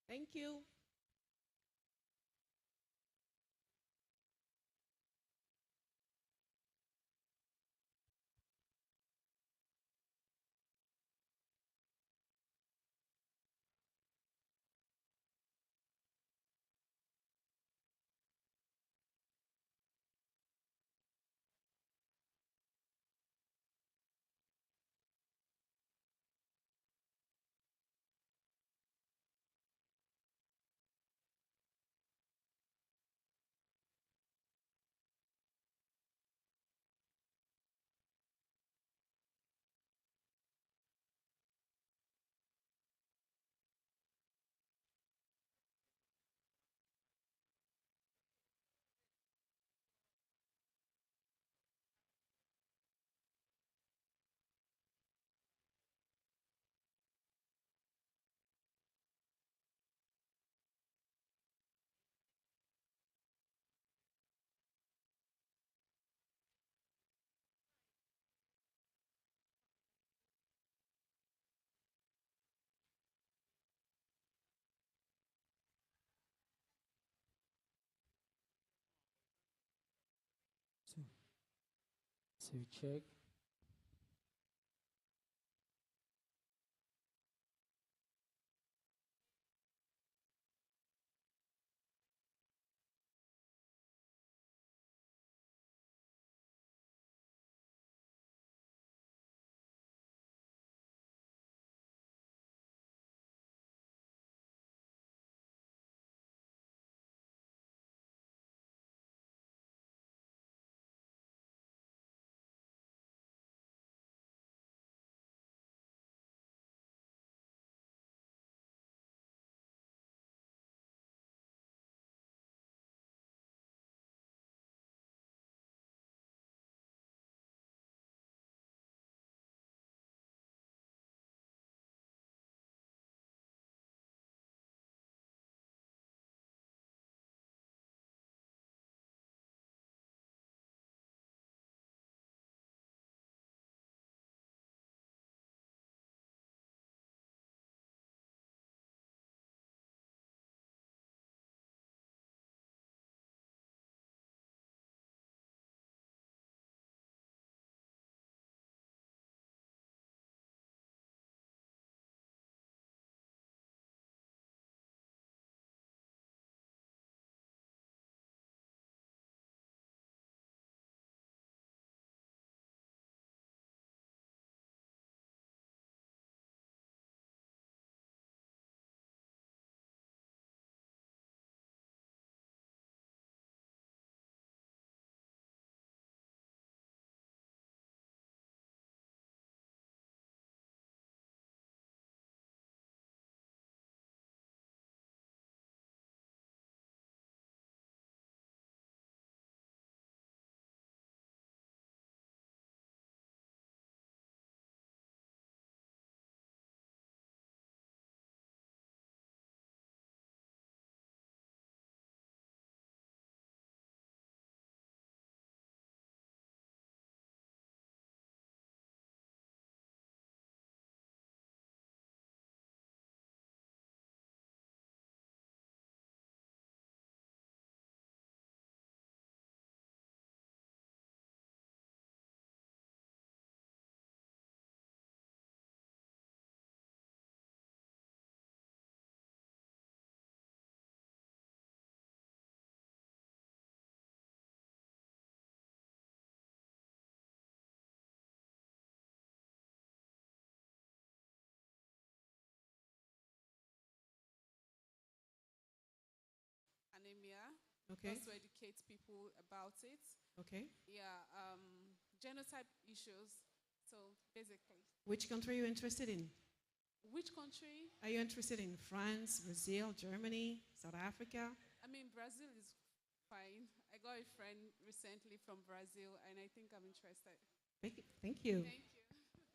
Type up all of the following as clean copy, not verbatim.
Thank you. So, so check. Anemia, Okay. just to educate people about it. Okay. Yeah, genotype issues. So basically, Which country are you interested in? which country? Are you interested in France, Brazil, Germany, South Africa? I mean, Brazil is fine. I got a friend recently from Brazil, and I think I'm interested. Thank you. Thank you.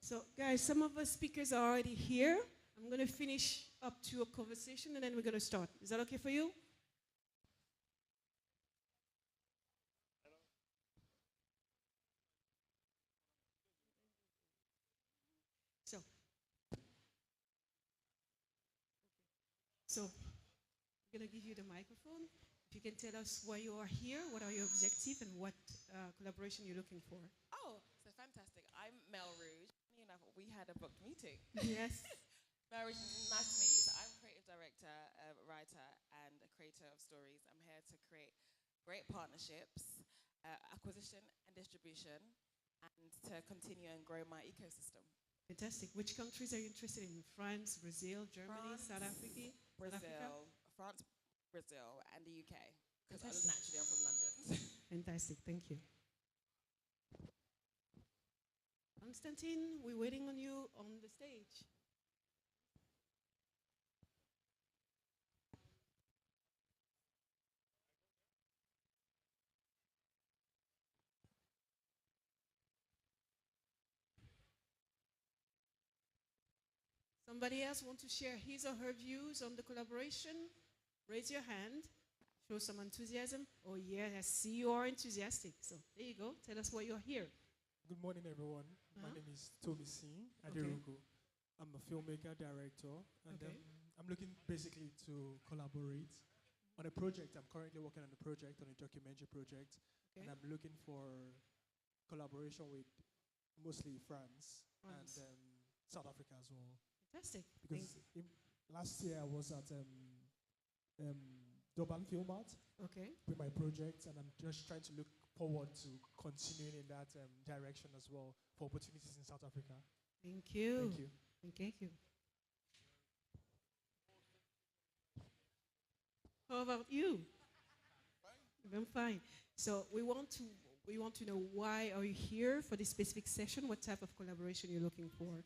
So, guys, some of the speakers are already here. I'm going to finish up to a conversation and then we're going to start. Is that okay for you? So, so We're going to give you the microphone. If you can tell us why you are here, what are your objectives, and what collaboration you're looking for. Oh, so fantastic. I'm Mel Rouge. Funny enough, we had a booked meeting. Yes. Mel Rouge, nice to meet you. So I'm a creative director, a writer, and a creator of stories. I'm here to create great partnerships, acquisition and distribution, and to continue and grow my ecosystem. Fantastic. Which countries are you interested in? France, Brazil, Germany, South Africa? France, Brazil, and the UK. Because Fantastic. naturally I'm from London. Fantastic. Thank you. Constantine, we're waiting on you on the stage. Somebody else want to share his or her views on the collaboration? Raise your hand. Show some enthusiasm. Oh yeah, I see you are enthusiastic. So there you go. Tell us why you're here. Good morning, everyone. My name is Tomi Singh Adirugo. I'm a filmmaker, director, and I'm looking basically to collaborate on a project. I'm currently working on a project, on a documentary project, and I'm looking for collaboration with mostly France. And South Africa as well. Fantastic. Because last year I was at Durban Film Art with my project, and I'm just trying to look forward to continuing in that direction as well for opportunities in South Africa. Thank you. Thank you. Thank you. How about you? I'm fine. So we want to know, why are you here for this specific session? What type of collaboration you're looking for?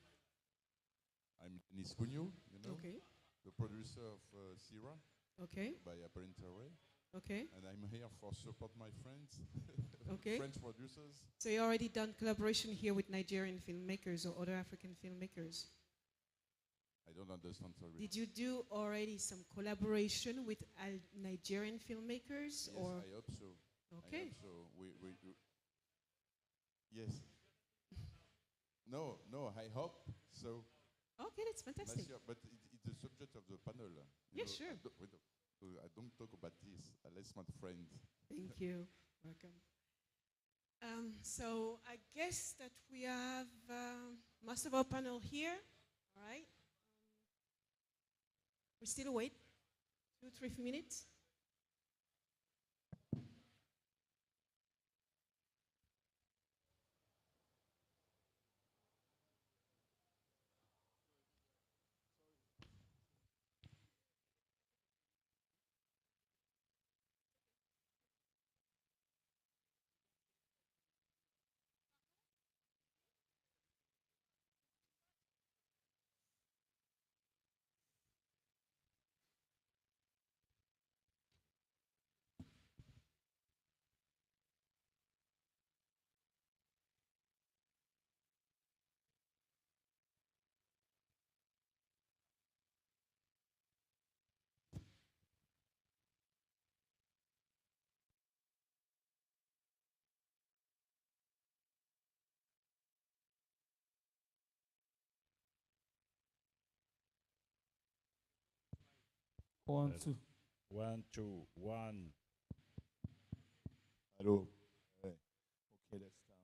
I'm Denis Cugno, Okay. the producer of Sira Okay. by Apparent Array. Okay. And I'm here for support my friends, Okay. French producers. So you already done collaboration here with Nigerian filmmakers or other African filmmakers? I don't understand, sorry. Did you do already some collaboration with Nigerian filmmakers? Yes, or I hope so. Okay. I hope so. Yes. No, I hope so. Okay, that's fantastic. But it's the subject of the panel. Yes, sure. I don't talk about this unless my friend. Thank you. Welcome. So I guess that we have most of our panel here. All right. We still wait 2-3 minutes. One, two. 1, 2, 1. Hello. Okay, let's start.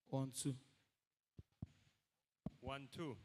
1, 2. 1, 2.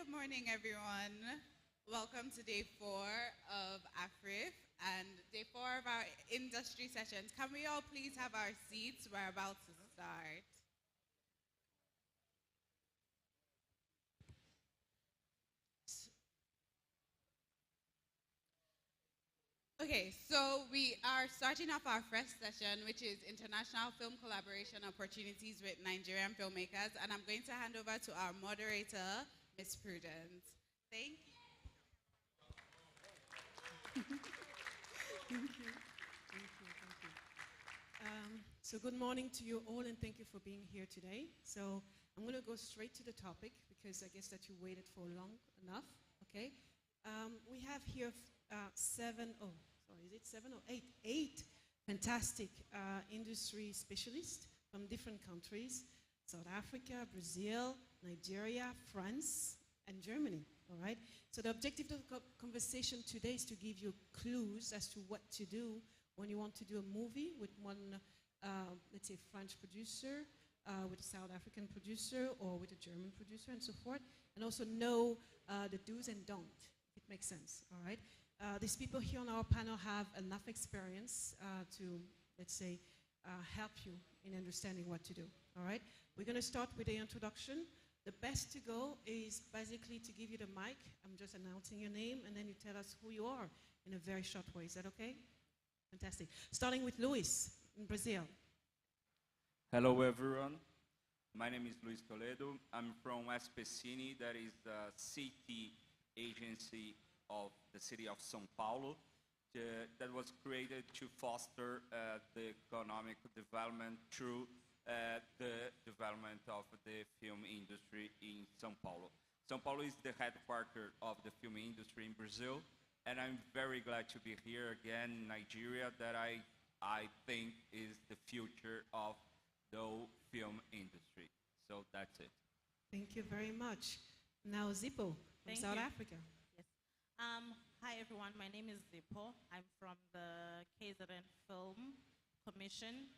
good morning, everyone. Welcome to day 4 of AFRIF and day 4 of our industry sessions. Can we all please have our seats? We're about to start. Okay, so we are starting off our first session, which is International Film Collaboration Opportunities with Nigerian Filmmakers, and I'm going to hand over to our moderator, Ms. Prudence. Thank you. Thank you. So good morning to you all, and thank you for being here today. So I'm going to go straight to the topic because I guess that you waited for long enough. Okay, we have here eight fantastic industry specialists from different countries: South Africa, Brazil, Nigeria, France, and Germany. All right. So the objective of the conversation today is to give you clues as to what to do when you want to do a movie with one, let's say, French producer, with a South African producer, or with a German producer, and so forth, and also know the do's and don'ts, if it makes sense. All right. These people here on our panel have enough experience to, let's say, help you in understanding what to do. All right. We're going to start with the introduction. The best to go is basically to give you the mic. I'm just announcing your name, and then you tell us who you are in a very short way. Is that okay? Fantastic. Starting with Luis in Brazil. Hello, everyone. My name is Luis Toledo. I'm from SPCine, that is the city agency of the city of São Paulo, that was created to foster the economic development through the development of the film industry in São Paulo. São Paulo is the headquarters of the film industry in Brazil, and I'm very glad to be here again in Nigeria, that I think is the future of the film industry. So that's it. Thank you very much. Now Zippo from South Africa. Yes. Hi everyone, my name is Zippo. I'm from the KZN Film Commission,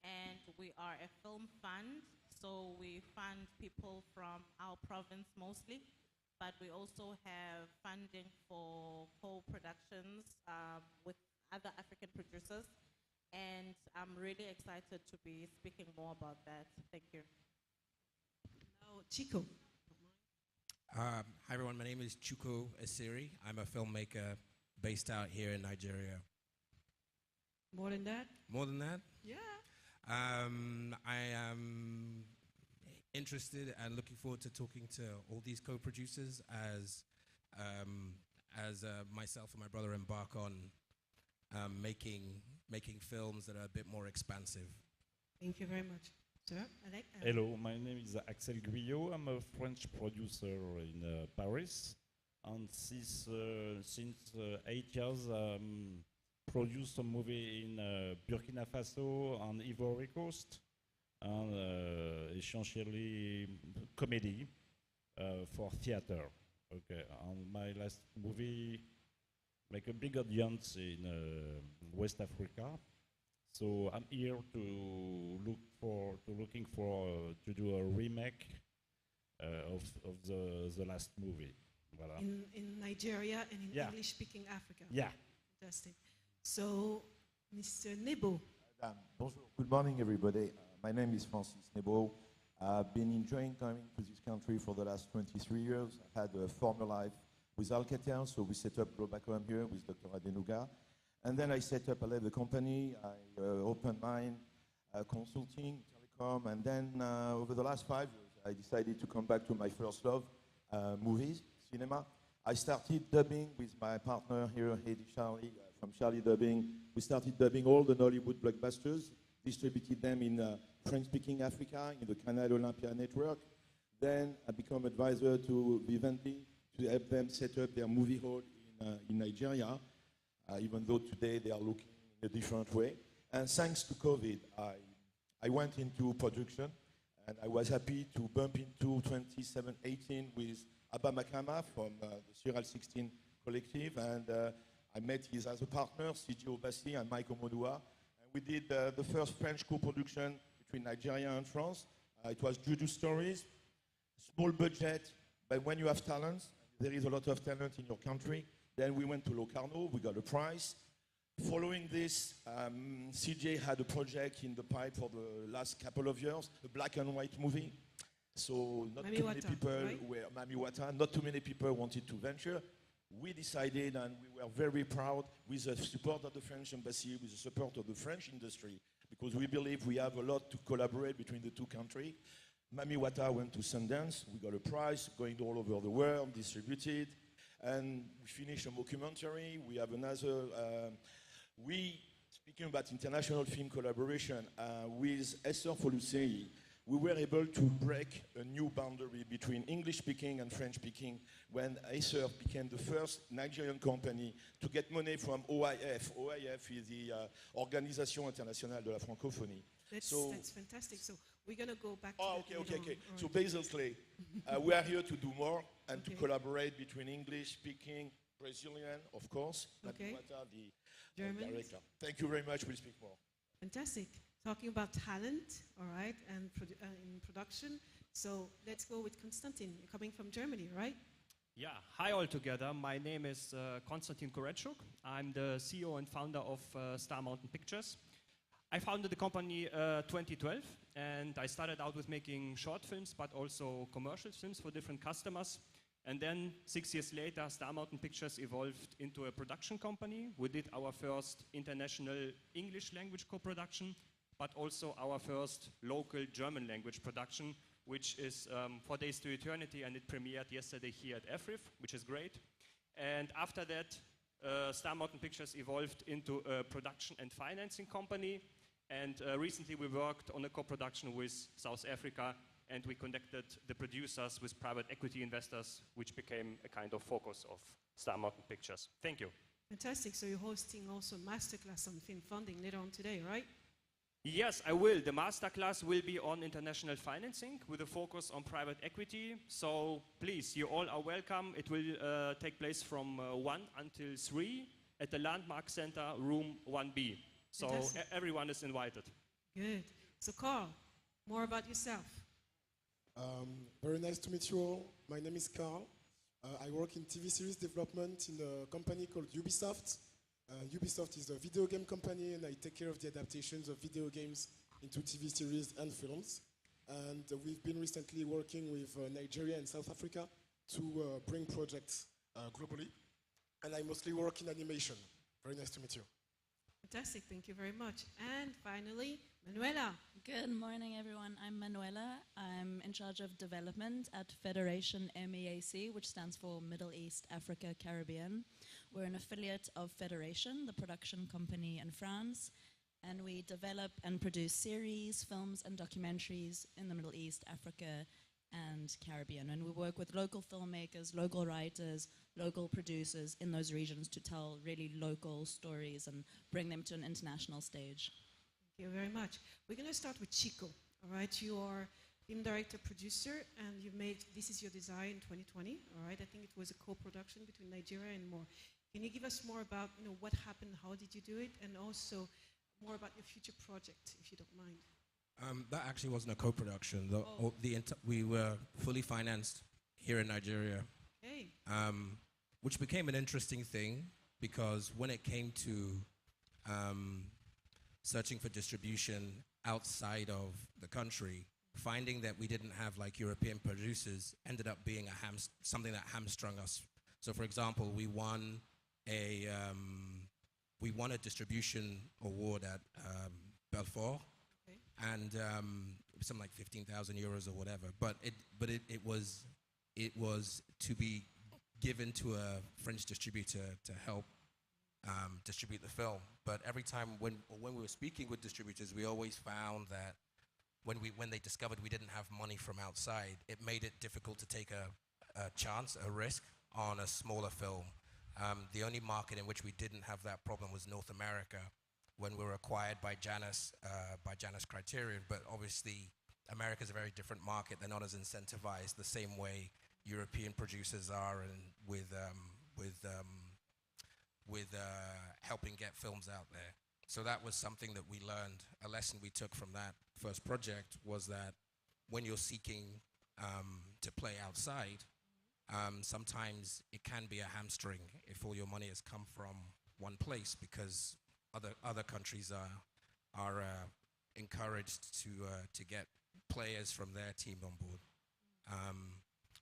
and we are a film fund. So we fund people from our province mostly, but we also have funding for co-productions with other African producers. And I'm really excited to be speaking more about that. Thank you. Now, Chico. Hi everyone, my name is Chuko Asiri. I'm a filmmaker based out here in Nigeria. More than that? More than that? Yeah. I am interested and looking forward to talking to all these co-producers as myself and my brother embark on making films that are a bit more expansive. Thank you very much. Sir, Hello, my name is Axel Guyot. I'm a French producer in Paris, and since 8 years, produced a movie in Burkina Faso and Ivory Coast, and essentially comedy for theater. Okay, and my last movie make a big audience in West Africa. So I'm here to do a remake of the last movie. Voilà. In Nigeria and in English-speaking Africa. Yeah. Fantastic. So, Mr. Nebo. Bonjour. Good morning, everybody. My name is Francis Nebo. I've been enjoying coming to this country for the last 23 years. I had a former life with Alcatel, so we set up Globacom here with Dr. Adenuga. And then I set up, I left the company, I opened mine, consulting, telecom, and then over the last 5 years, I decided to come back to my first love, movies, cinema. I started dubbing with my partner here, Heidi Charlie, from Charlie Dubbing. We started dubbing all the Nollywood blockbusters, distributed them in French-speaking Africa, in the Canal Olympia network. Then I became advisor to Vivendi to help them set up their movie hall in Nigeria. Even though today they are looking in a different way. And thanks to COVID, I went into production, and I was happy to bump into 2018 with Abba Makama from the Serial 16 Collective, and I met his other partner, CJ Obasi and Mike Omodua, and we did the first French co-production between Nigeria and France. It was Juju Stories, small budget, But when you have talent, there is a lot of talent in your country. Then we went to Locarno, we got a prize. Following this, CJ had a project in the pipe for the last couple of years, a black and white movie. So not Mami too many Wata, people right? were Mami Wata. Not too many people wanted to venture. We decided, and we were very proud, with the support of the French embassy, with the support of the French industry, because we believe we have a lot to collaborate between the two countries. Mami Wata went to Sundance. We got a prize, going all over the world, distributed, and we finished a documentary. We have another. Speaking about international film collaboration with Esther Folusei, we were able to break a new boundary between English-speaking and French-speaking when Acer became the first Nigerian company to get money from OIF. OIF is the Organisation Internationale de la Francophonie. That's fantastic. So we're going to go back to okay. All So right. basically, we are here to do more and to collaborate between English-speaking, Brazilian, of course, Okay. What are the German. director. Thank you very much. We'll speak more. Fantastic. Talking about talent, all right, and in production. So let's go with Konstantin. You're coming from Germany, right? Yeah, hi all together. My name is Konstantin Korechuk. I'm the CEO and founder of Star Mountain Pictures. I founded the company 2012, and I started out with making short films, but also commercial films for different customers. And then 6 years later, Star Mountain Pictures evolved into a production company. We did our first international English language co-production, but also our first local German language production, which is 4 Days to Eternity, and it premiered yesterday here at EFRIF, which is great. And after that, Star Mountain Pictures evolved into a production and financing company. And recently we worked on a co-production with South Africa, and we connected the producers with private equity investors, which became a kind of focus of Star Mountain Pictures. Thank you. Fantastic. So you're hosting also a masterclass on film funding later on today, right? Yes, I will. The masterclass will be on international financing with a focus on private equity. So please, you all are welcome. It will take place from 1 until 3 at the Landmark Center, room 1B. So everyone is invited. Good. So Carl, more about yourself. Very nice to meet you all. My name is Carl. I work in TV series development in a company called Ubisoft. Ubisoft is a video game company, and I take care of the adaptations of video games into TV series and films. And we've been recently working with Nigeria and South Africa to bring projects globally. And I mostly work in animation. Very nice to meet you. Fantastic. Thank you very much. And finally, Manuela. Good morning, everyone. I'm Manuela. I'm in charge of development at Federation MEAC, which stands for Middle East, Africa, Caribbean. We're an affiliate of Federation, the production company in France, and we develop and produce series, films, and documentaries in the Middle East, Africa, and Caribbean. And we work with local filmmakers, local writers, local producers in those regions to tell really local stories and bring them to an international stage. Thank you very much. We're going to start with Chico. All right, you are film director, producer, and you made This Is Your Desire in 2020. All right, I think it was a co-production between Nigeria and more. Can you give us more about what happened, how did you do it, and also more about your future project, if you don't mind? That actually wasn't a co-production. We were fully financed here in Nigeria, which became an interesting thing because when it came to searching for distribution outside of the country, finding that we didn't have like European producers ended up being something that hamstrung us. So, for example, we won a distribution award at Belfort. And something like 15,000 euros or whatever. But it was to be given to a French distributor to help distribute the film. But every time when we were speaking with distributors, we always found that when they discovered we didn't have money from outside, it made it difficult to take a risk on a smaller film. The only market in which we didn't have that problem was North America, when we were acquired by Janus Criterion. But obviously, America is a very different market. They're not as incentivized the same way European producers are, and with helping get films out there. So that was something that we learned. A lesson we took from that first project was that when you're seeking to play outside, sometimes it can be a hamstring if all your money has come from one place, because other countries are encouraged to get players from their team on board.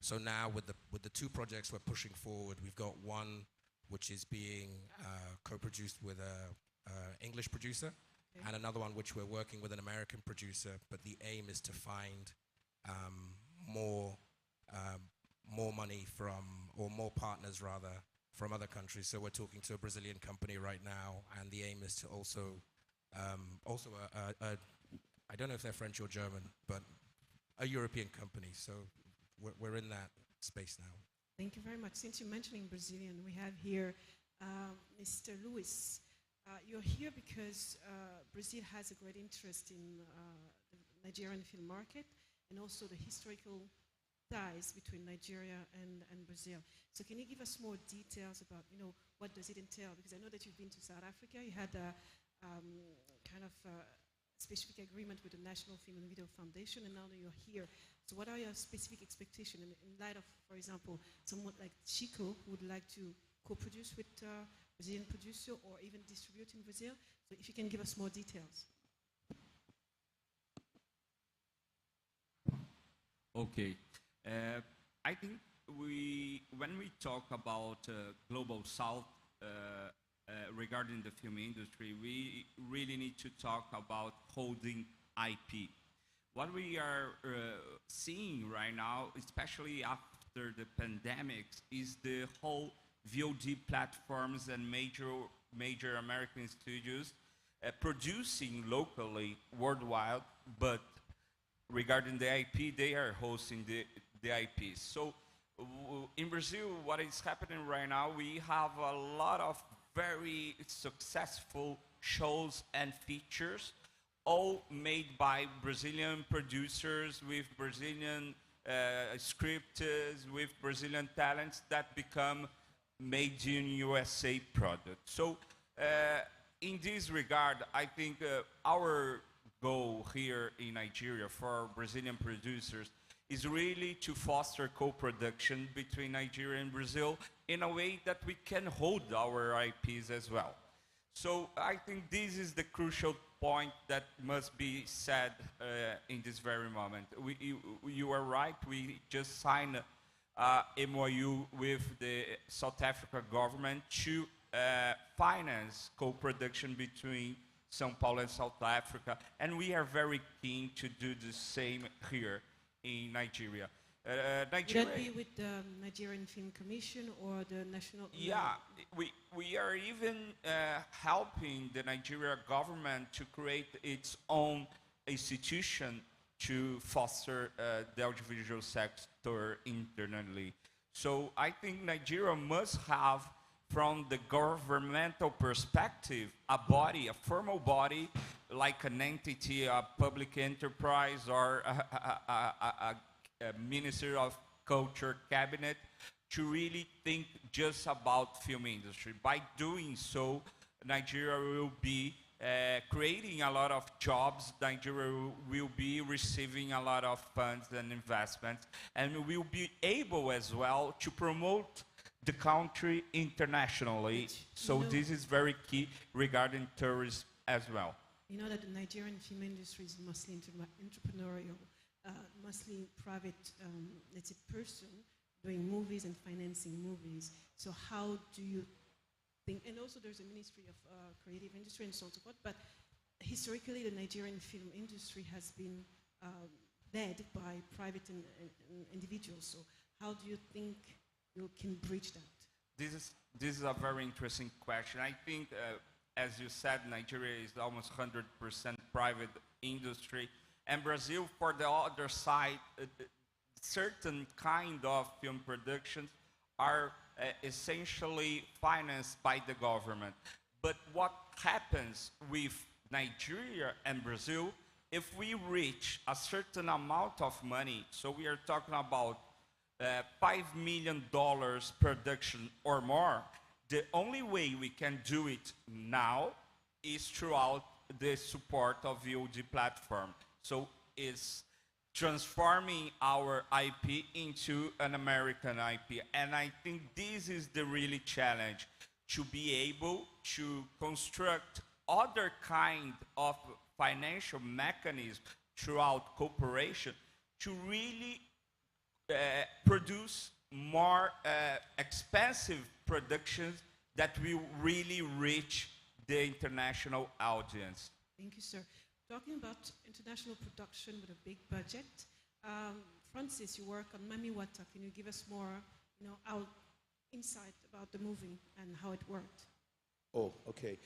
So now with the two projects we're pushing forward, we've got one which is being co-produced with a English producer, and another one which we're working with an American producer. But the aim is to find more money from, or more partners rather, from other countries. So we're talking to a Brazilian company right now, and the aim is to also I don't know if they're French or German, but a European company. So we're in that space now. Thank you very much. Since you're mentioning Brazilian, we have here Mr. Luis. You're here because Brazil has a great interest in the Nigerian film market, and also the historical ties between Nigeria and Brazil. So can you give us more details about, what does it entail? Because I know that you've been to South Africa. You had a kind of specific agreement with the National Film and Video Foundation, and now that you're here. So what are your specific expectations in light of, for example, someone like Chico who would like to co-produce with a Brazilian producer or even distribute in Brazil? So if you can give us more details. Okay. I think when we talk about Global South regarding the film industry, we really need to talk about holding IP. What we are seeing right now, especially after the pandemic, is the whole VOD platforms and major American studios producing locally, worldwide, but regarding the IP, they are hosting the IPs. So in Brazil, what is happening right now, we have a lot of very successful shows and features, all made by Brazilian producers with Brazilian scripts, with Brazilian talents that become made in USA products. So in this regard, I think our goal here in Nigeria for Brazilian producers is really to foster co-production between Nigeria and Brazil in a way that we can hold our IPs as well. So I think this is the crucial point that must be said in this very moment. You are right, we just signed a MOU with the South Africa government to finance co-production between São Paulo and South Africa, and we are very keen to do the same here in Nigeria. Nigeria. Would that be with the Nigerian Film Commission or the National? Yeah, we are even helping the Nigeria government to create its own institution to foster the audiovisual sector internally. So I think Nigeria must have, from the governmental perspective, a body, a formal body, like an entity, a public enterprise, or a Minister of Culture cabinet, to really think just about film industry. By doing so, Nigeria will be creating a lot of jobs, Nigeria will be receiving a lot of funds and investments, and will be able as well to promote the country internationally. So this is very key regarding tourism as well. You know that the Nigerian film industry is mostly entrepreneurial, mostly private, let's say, person doing movies and financing movies. So how do you think, and also there's a Ministry of Creative Industry and so on and so forth, but historically the Nigerian film industry has been led by private individuals. So how do you think you can bridge that? This is a very interesting question. I think, as you said, Nigeria is almost 100% private industry, and Brazil, for the other side, certain kind of film productions are essentially financed by the government. But what happens with Nigeria and Brazil, if we reach a certain amount of money, so we are talking about $5 million production or more, the only way we can do it now is throughout the support of VOD platform. So it's transforming our IP into an American IP. And I think this is the really challenge, to be able to construct other kind of financial mechanisms throughout cooperation to really produce more expensive productions that will really reach the international audience. Thank you, sir. Talking about international production with a big budget, Francis, you work on Mami Wata. Can you give us more, insight about the movie and how it worked? Oh, okay.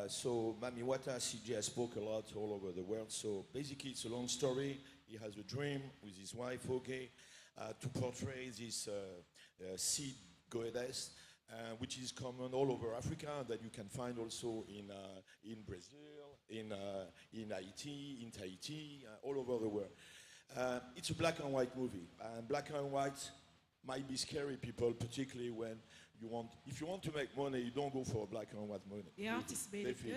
So Mami Wata, CJ spoke a lot all over the world. So basically, it's a long story. He has a dream with his wife, Oge, to portray this seed goddess, which is common all over Africa, that you can find also in Brazil, in Haiti, in Tahiti, all over the world. It's a black and white movie, and black and white might be scary, people, particularly when if you want to make money, you don't go for a black and white movie. The artist made it good.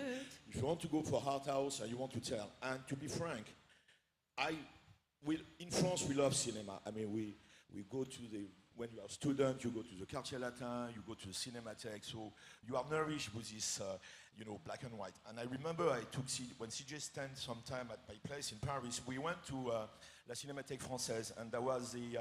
If you want to go for art house and you want to tell, and to be frank, in France we love cinema. I mean, we go to when you are a student, you go to the Quartier Latin, you go to the Cinémathèque, so you are nourished with this, black and white. And I remember when CJ spent some time at my place in Paris, we went to La Cinémathèque Française, and there was the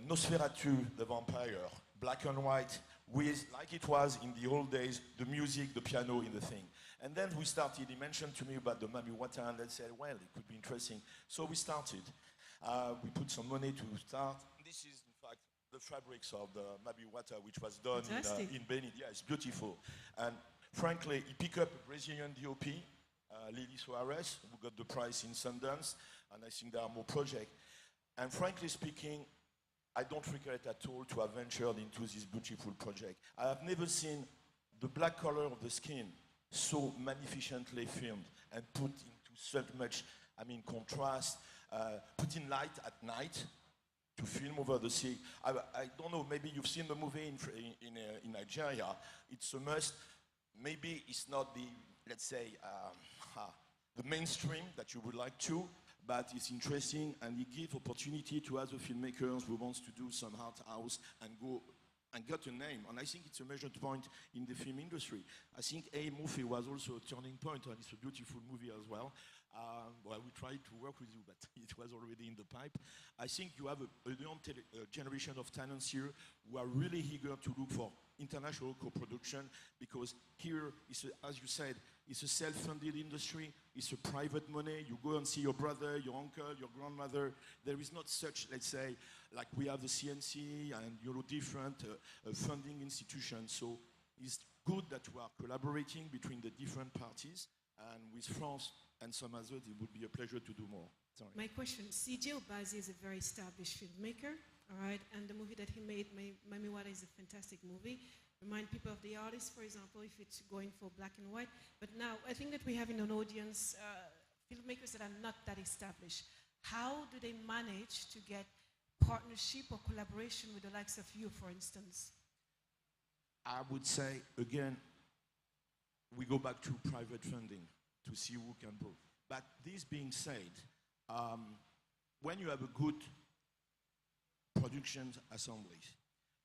Nosferatu, the vampire, black and white, with, like it was in the old days, the music, the piano in the thing. And then he mentioned to me about the Mami Wata, and I said, well, it could be interesting. So we started. We put some money to start. This is, in fact, the fabrics of the Mami Wata, which was done in Benin. Yeah, it's beautiful. And frankly, he picked up a Brazilian DOP, Lily Soares, who got the prize in Sundance, and I think there are more projects. And frankly speaking, I don't regret at all to have ventured into this beautiful project. I have never seen the black color of the skin so magnificently filmed and put into so much, contrast, put in light at night to film over the sea. I don't know, maybe you've seen the movie in Nigeria. It's a must. Maybe it's not the, let's say, the mainstream that you would like to, but it's interesting, and it gives opportunity to other filmmakers who wants to do some art house and go and got a name. And I think it's a measured point in the film industry. I think A. Murphy was also a turning point, and it's a beautiful movie as well. We tried to work with you, but it was already in the pipe. I think you have a young generation of talents here who are really eager to look for international co-production, because here, as you said, it's a self-funded industry, it's a private money. You go and see your brother, your uncle, your grandmother. There is not such, let's say, like we have the CNC and different funding institutions. So it's good that we are collaborating between the different parties, and with France and some others, it would be a pleasure to do more. Sorry. My question, CJ Obazi is a very established filmmaker, all right? And the movie that he made, Mami Wata, is a fantastic movie. Remind people of the artist, for example, if it's going for black and white. But now, I think that we have in an audience filmmakers that are not that established. How do they manage to get partnership or collaboration with the likes of you, for instance? I would say, again, we go back to private funding to see who can prove. But this being said, when you have a good production assembly,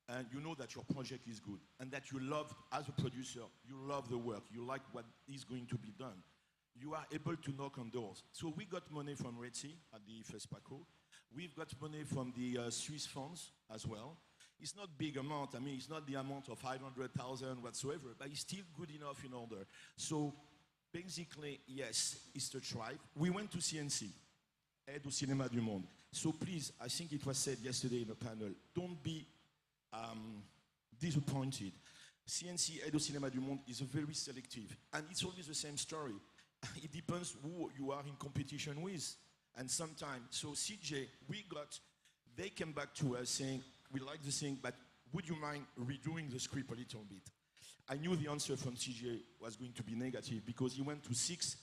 and you know that your project is good, and that you love, as a producer, you love the work, you like what is going to be done, you are able to knock on doors. So we got money from Red Sea at the FESPACO. We've got money from the Swiss funds as well. It's not big amount. It's not the amount of 500,000 whatsoever, but it's still good enough in order. So basically, yes, it's the tribe. We went to CNC, Aide au Cinéma du Monde. So please, I think it was said yesterday in the panel, don't be disappointed. CNC, Aide au Cinéma du Monde, is very selective. And it's always the same story. It depends who you are in competition with. And sometimes, so CJ, they came back to us saying, we like the thing, but would you mind redoing the script a little bit? I knew the answer from CJ was going to be negative, because he went to 6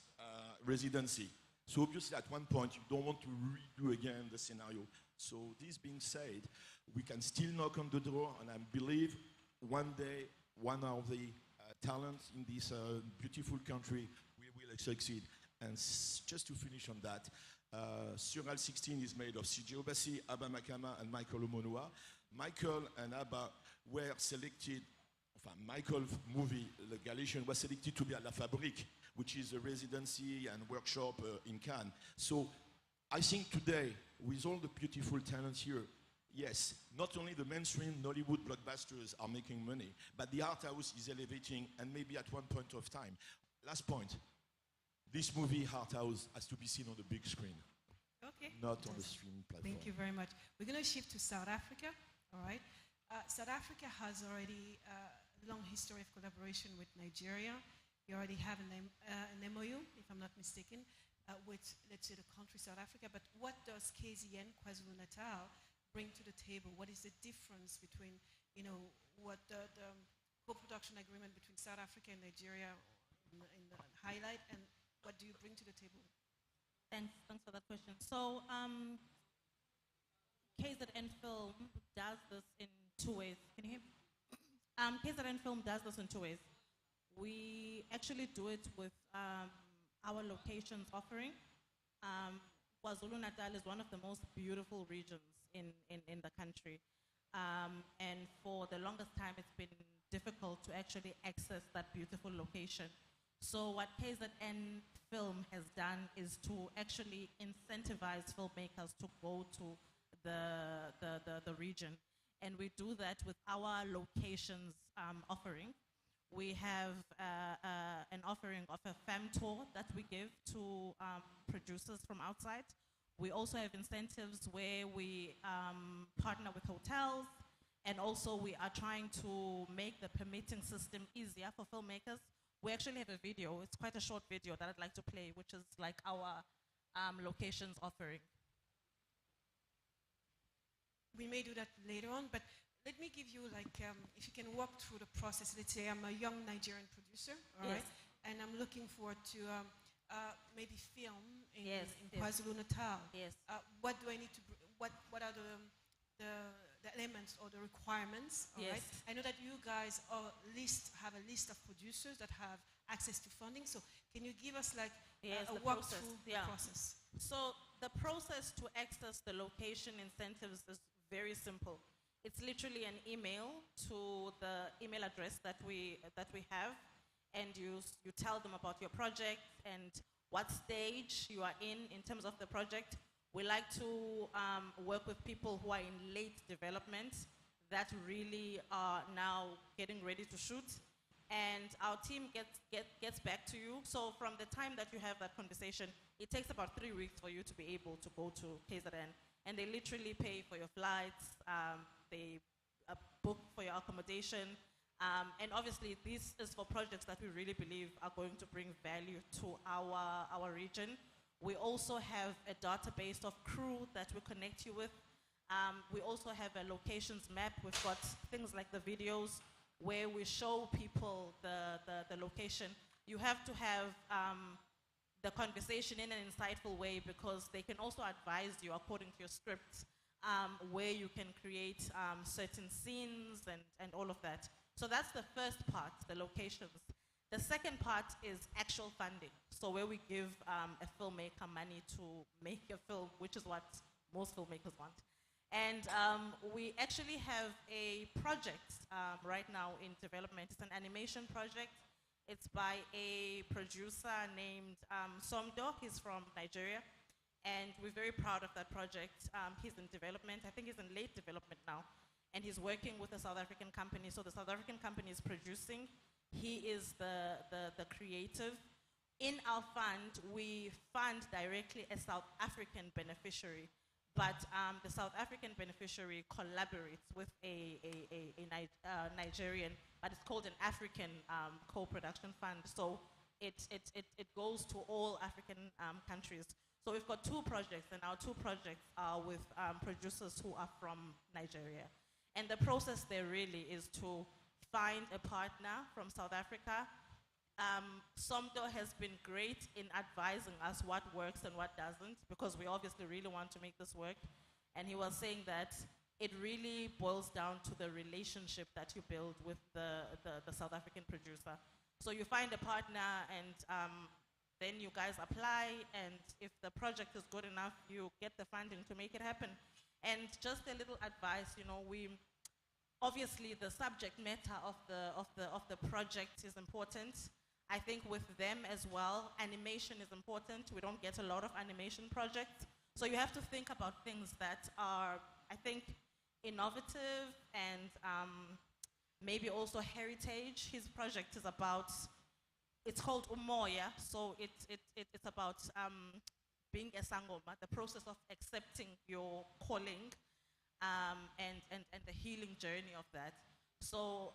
residency. So obviously at one point, you don't want to redo again the scenario. So this being said, we can still knock on the door, and I believe one day, one of the talents in this beautiful country, we will succeed. And just to finish on that, Surreal 16 is made of CJ Obasi, Abba Makama, and Michael Omonua. Michael and Abba were selected, Michael's movie, Le Galician, was selected to be at La Fabrique, which is a residency and workshop in Cannes. So I think today, with all the beautiful talents here, yes, not only the mainstream Nollywood blockbusters are making money, but the art house is elevating, and maybe at one point of time. Last point, this movie, Art House, has to be seen on the big screen. Okay. Not on the streaming platform. Thank you very much. We're going to shift to South Africa, all right? South Africa has already a long history of collaboration with Nigeria. You already have an MOU, if I'm not mistaken, with, let's say, the country South Africa. But what does KZN, KwaZulu-Natal, bring to the table? What is the difference between, you know, what the co-production agreement between South Africa and Nigeria in the highlight, and what do you bring to the table? Thanks for that question. So KZN Film does this in two ways. Can you hear me? KZN Film does this in two ways. We actually do it with our locations offering. KwaZulu-Natal is one of the most beautiful regions in the country. And for the longest time, it's been difficult to actually access that beautiful location. So what KZN Film has done is to actually incentivize filmmakers to go to the region. And we do that with our locations offering. We have an offering of a fam tour that we give to producers from outside. We also have incentives where we partner with hotels, and also we are trying to make the permitting system easier for filmmakers. We actually have a video, it's quite a short video that I'd like to play, which is like our locations offering. We may do that later on, but let me give you like, if you can walk through the process. Let's say I'm a young Nigerian producer, all right? And I'm looking forward to maybe film in KwaZulu-Natal. Yes. What do I need to, what are the elements or the requirements, all right? I know that you guys have a list of producers that have access to funding, so can you give us like a walk through the process? So the process to access the location incentives is very simple. It's literally an email to the email address that we have, and you tell them about your project and what stage you are in terms of the project. We like to work with people who are in late development that really are now getting ready to shoot, and our team gets back to you. So from the time that you have that conversation, it takes about 3 weeks for you to be able to go to KZN, and they literally pay for your flights, they book for your accommodation, and obviously this is for projects that we really believe are going to bring value to our region. We also have a database of crew that we connect you with. We also have a locations map. We've got things like the videos where we show people the location. You have to have the conversation in an insightful way, because they can also advise you according to your script where you can create certain scenes and all of that. So that's the first part, the locations. The second part is actual funding. So where we give a filmmaker money to make a film, which is what most filmmakers want. And we actually have a project right now in development. It's an animation project. It's by a producer named Somdo. He's from Nigeria. And we're very proud of that project. He's in development. I think he's in late development now. And he's working with a South African company. So the South African company is producing. He is the creative. In our fund, we fund directly a South African beneficiary, but the South African beneficiary collaborates with a Nigerian, but it's called an African co-production fund. So it goes to all African countries. So we've got 2 projects, and our 2 projects are with producers who are from Nigeria. And the process there really is to find a partner from South Africa. Somdo has been great in advising us what works and what doesn't, because we obviously really want to make this work. And he was saying that it really boils down to the relationship that you build with the South African producer. So you find a partner, and Then you guys apply, and if the project is good enough, you get the funding to make it happen. And just a little advice, you know, obviously the subject matter of the project is important. I think with them as well, animation is important. We don't get a lot of animation projects. So you have to think about things that are, I think, innovative and maybe also heritage. His project is about, it's called Umoya, so it's about being a sangoma, the process of accepting your calling and the healing journey of that. So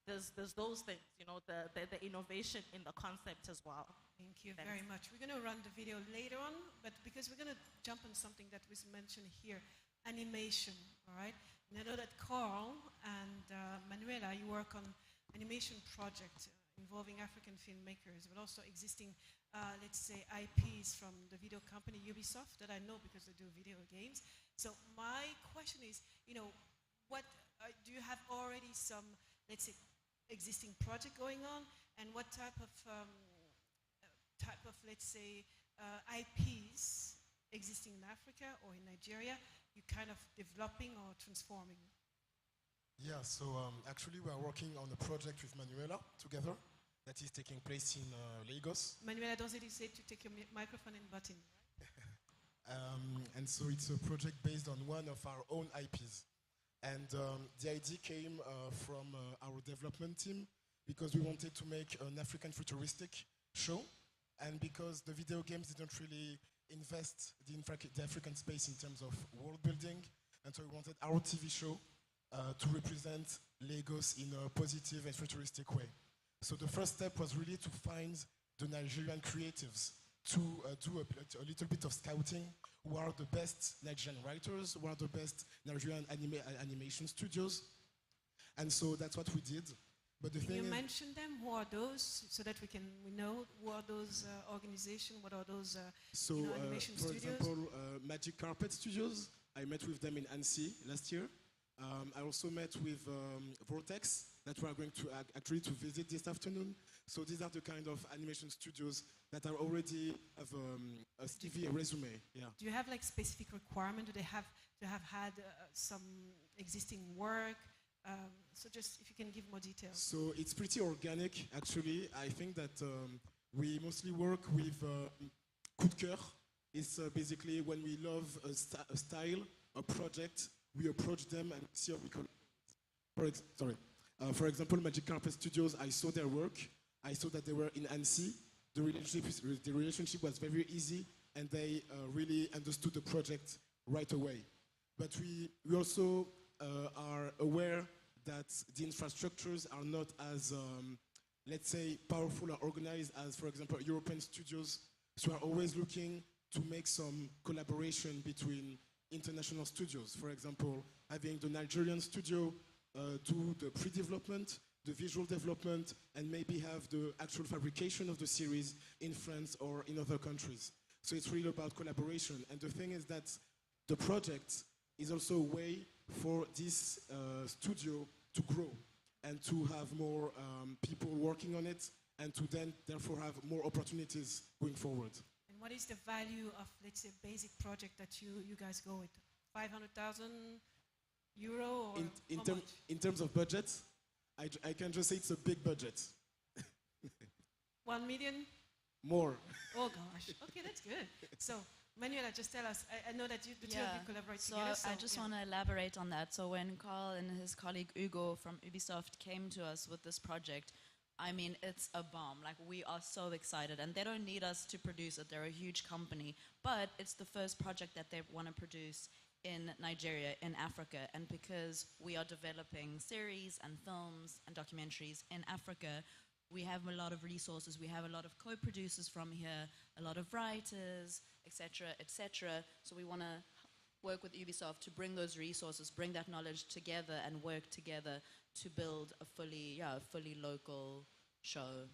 there's those things, you know, the innovation in the concept as well. Thank you very much. We're going to run the video later on, but because we're going to jump on something that was mentioned here, animation, all right? And I know that Carl and Manuela, you work on animation project involving African filmmakers, but also existing, let's say, IPs from the video company Ubisoft that I know because they do video games. So my question is, you know, what do you have already some, let's say, existing project going on, and what type of let's say, IPs existing in Africa or in Nigeria you kind of developing or transforming? Yeah, so actually we are working on a project with Manuela together that is taking place in Lagos. Manuela, don't hesitate to take your microphone and button. And so it's a project based on one of our own IPs. And the idea came from our development team because we wanted to make an African futuristic show, and because the video games didn't really invest the African space in terms of world building, and so we wanted our TV show to represent Lagos in a positive and futuristic way. So the first step was really to find the Nigerian creatives to do a little bit of scouting. Who are the best Nigerian writers? Who are the best Nigerian animation studios? And so that's what we did. But the Can thing you is, mention them? Who are those, so that we know who are those organizations? What are those animation for studios? example, Magic Carpet Studios. I met with them in Annecy last year. I also met with Vortex that we are going to actually to visit this afternoon. So these are the kind of animation studios that are already have a CV resume. Yeah. Do you have like specific requirement? Do they have to have had some existing work? So just if you can give more details. So it's pretty organic, actually. I think that we mostly work with coup de cœur. It's basically when we love a style, a project, we approach them and see how we can. For example, Magic Carpet Studios, I saw their work. I saw that they were in Annecy. The relationship was very easy, and they really understood the project right away. But we also are aware that the infrastructures are not as, let's say, powerful or organized as, for example, European studios. So we're always looking to make some collaboration between international studios. For example, having the Nigerian studio do the pre-development, the visual development, and maybe have the actual fabrication of the series in France or in other countries. So it's really about collaboration. And the thing is that the project is also a way for this studio to grow and to have more people working on it, and to then therefore have more opportunities going forward. And what is the value of, let's say, basic project that you guys go with? 500,000 euro or in terms of budget, I can just say it's a big budget. 1 million? More. Oh gosh. Okay, that's good. So, Manuela, just tell us. I know that the two of you collaborate together. So I just want to elaborate on that. So when Carl and his colleague Hugo from Ubisoft came to us with this project, I mean, it's a bomb. Like, we are so excited, and they don't need us to produce it. They're a huge company, but it's the first project that they want to produce in Nigeria, in Africa, and because we are developing series and films and documentaries in Africa, we have a lot of resources. We have a lot of co-producers from here, a lot of writers, etc., etc. So we want to work with Ubisoft to bring those resources, bring that knowledge together, and work together to build a fully local show.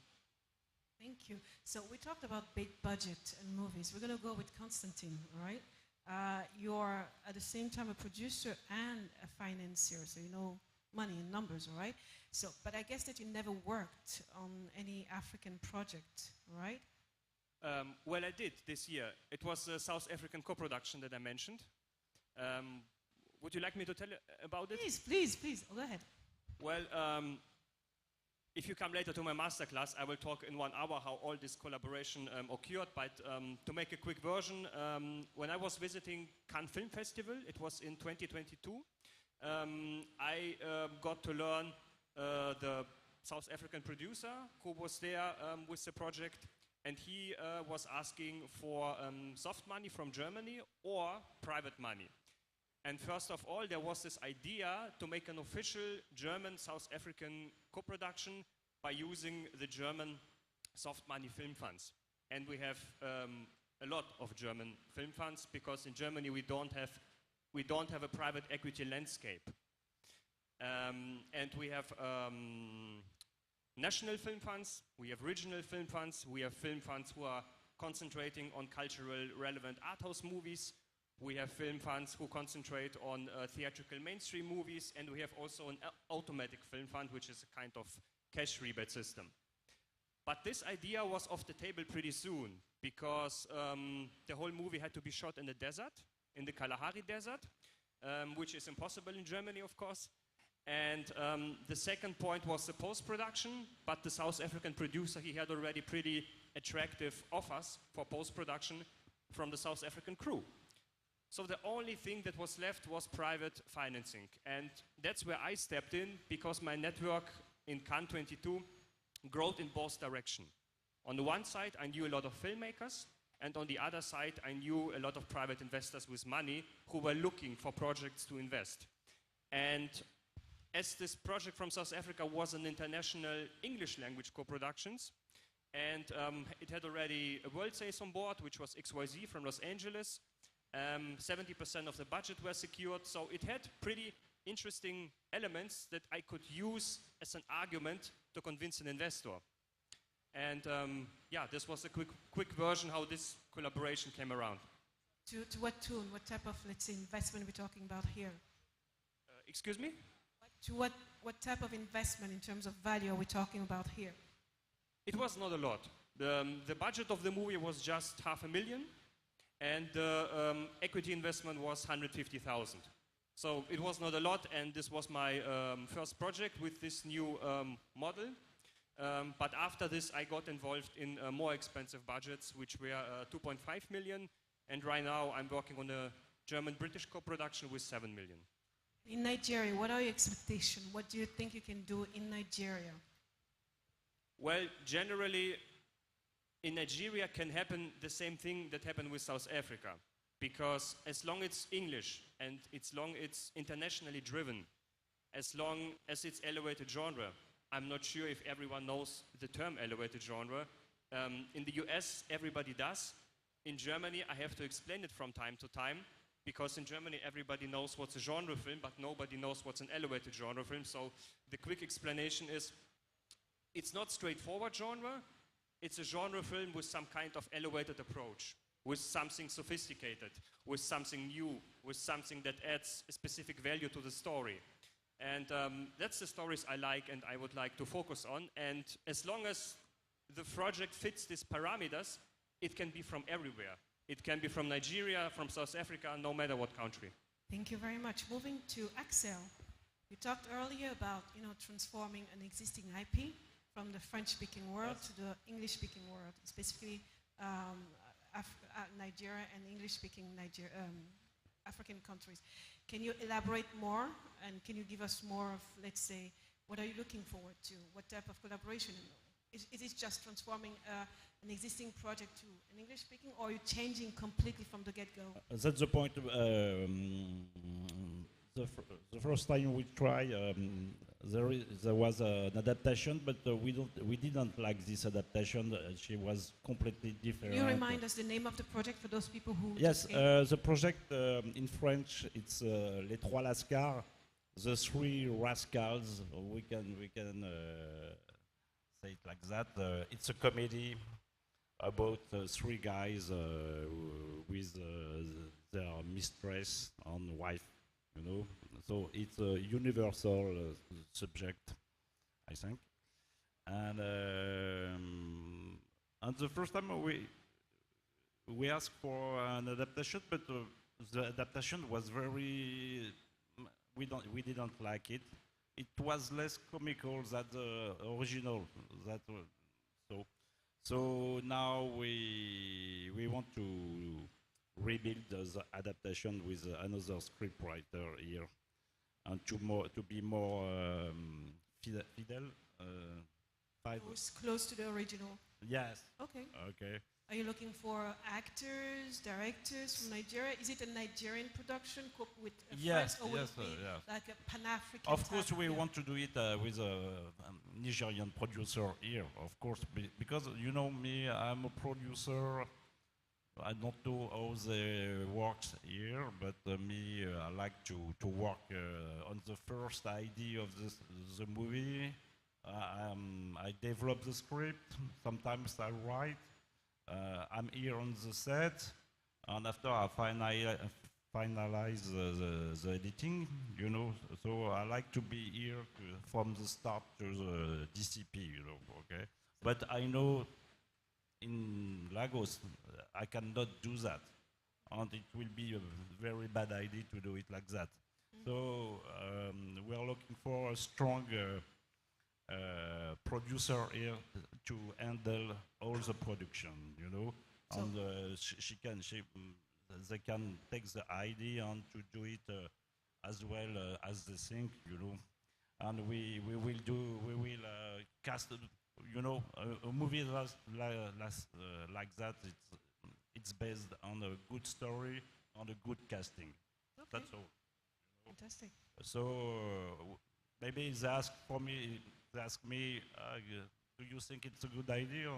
Thank you. So we talked about big budget and movies. We're going to go with Constantine, all right? You're at the same time a producer and a financier, so you know money and numbers, all right? So, but I guess that you never worked on any African project, all right? Well, I did this year. It was a South African co-production that I mentioned. Would you like me to tell you about it? Please. Go ahead. Well, if you come later to my masterclass, I will talk in 1 hour how all this collaboration occurred. But to make a quick version, when I was visiting Cannes Film Festival, it was in 2022, I got to learn the South African producer who was there with the project, and he was asking for soft money from Germany or private money. And first of all, there was this idea to make an official German-South African co-production by using the German soft money film funds. And we have a lot of German film funds because in Germany we don't have a private equity landscape. And we have national film funds, we have regional film funds, we have film funds who are concentrating on cultural relevant art house movies. We have film funds who concentrate on theatrical mainstream movies, and we have also an automatic film fund, which is a kind of cash rebate system. But this idea was off the table pretty soon, because the whole movie had to be shot in the desert, in the Kalahari Desert, which is impossible in Germany, of course. And the second point was the post-production, but the South African producer, he had already pretty attractive offers for post-production from the South African crew. So the only thing that was left was private financing. And that's where I stepped in, because my network in Cannes 22 growth in both directions. On the one side, I knew a lot of filmmakers, and on the other side, I knew a lot of private investors with money who were looking for projects to invest. And as this project from South Africa was an international English language co-productions, and it had already a world sales on board, which was XYZ from Los Angeles. 70% of the budget were secured, so it had pretty interesting elements that I could use as an argument to convince an investor. And yeah, this was a quick version how this collaboration came around. To what tune, what type of, let's say, investment we're talking about here? Excuse me? To what type of investment in terms of value are we talking about here? It was not a lot. The budget of the movie was just $500,000, and the equity investment was 150,000. So it was not a lot, and this was my first project with this new model. But after this, I got involved in more expensive budgets, which were 2.5 million, and right now I'm working on a German-British co-production with 7 million. In Nigeria, what are your expectations? What do you think you can do in Nigeria? Well, generally, in Nigeria can happen the same thing that happened with South Africa, because as long as it's English and as long as it's internationally driven, as long as it's elevated genre, I'm not sure if everyone knows the term elevated genre. In the US, everybody does. In Germany, I have to explain it from time to time, because in Germany, everybody knows what's a genre film, but nobody knows what's an elevated genre film. So the quick explanation is, it's not straightforward genre. It's a genre film with some kind of elevated approach, with something sophisticated, with something new, with something that adds a specific value to the story. And that's the stories I like and I would like to focus on. And as long as the project fits these parameters, it can be from everywhere. It can be from Nigeria, from South Africa, no matter what country. Thank you very much. Moving to Axel. You talked earlier about, transforming an existing IP from the French-speaking world to the English-speaking world, specifically Nigeria and English-speaking African countries. Can you elaborate more, and can you give us more of, let's say, what are you looking forward to? What type of collaboration? Is it just transforming an existing project to an English-speaking, or are you changing completely from the get-go? That's the point. The first time we tried, there was an adaptation, but we didn't like this adaptation. She was completely different. Can you remind us the name of the project for those people who? Yes, the project in French, it's Les Trois Lascars, the three rascals. We can say it like that. It's a comedy about three guys with their mistress and wife. So it's a universal subject, I think. And the first time we asked for an adaptation, but the adaptation was very. We didn't like it. It was less comical than the original. So now we want to rebuild the adaptation with another scriptwriter here, and to be more fidel. Close to the original. Yes. Okay. Okay. Are you looking for actors, directors from Nigeria? Is it a Nigerian production with a Yes, or would yes, it be yes. like a Pan-African? Of course, type? we want to do it with a Nigerian producer here, of course, because you know me, I'm a producer. I don't know how they works here, but I like to work on the first idea of the movie. I develop the script. Sometimes I write. I'm here on the set, and after I finalize the editing, you know. So I like to be here from the start to the DCP, you know. Okay, but I know in Lagos I cannot do that, and it will be a very bad idea to do it like that. So we are looking for a strong producer here to handle all the production, you know, So and they can take the idea and to do it as well as they think, you know, and we will cast, you know, a movie like that. It's based on a good story, on a good casting. Okay. That's all. Fantastic. So maybe they ask me, do you think it's a good idea?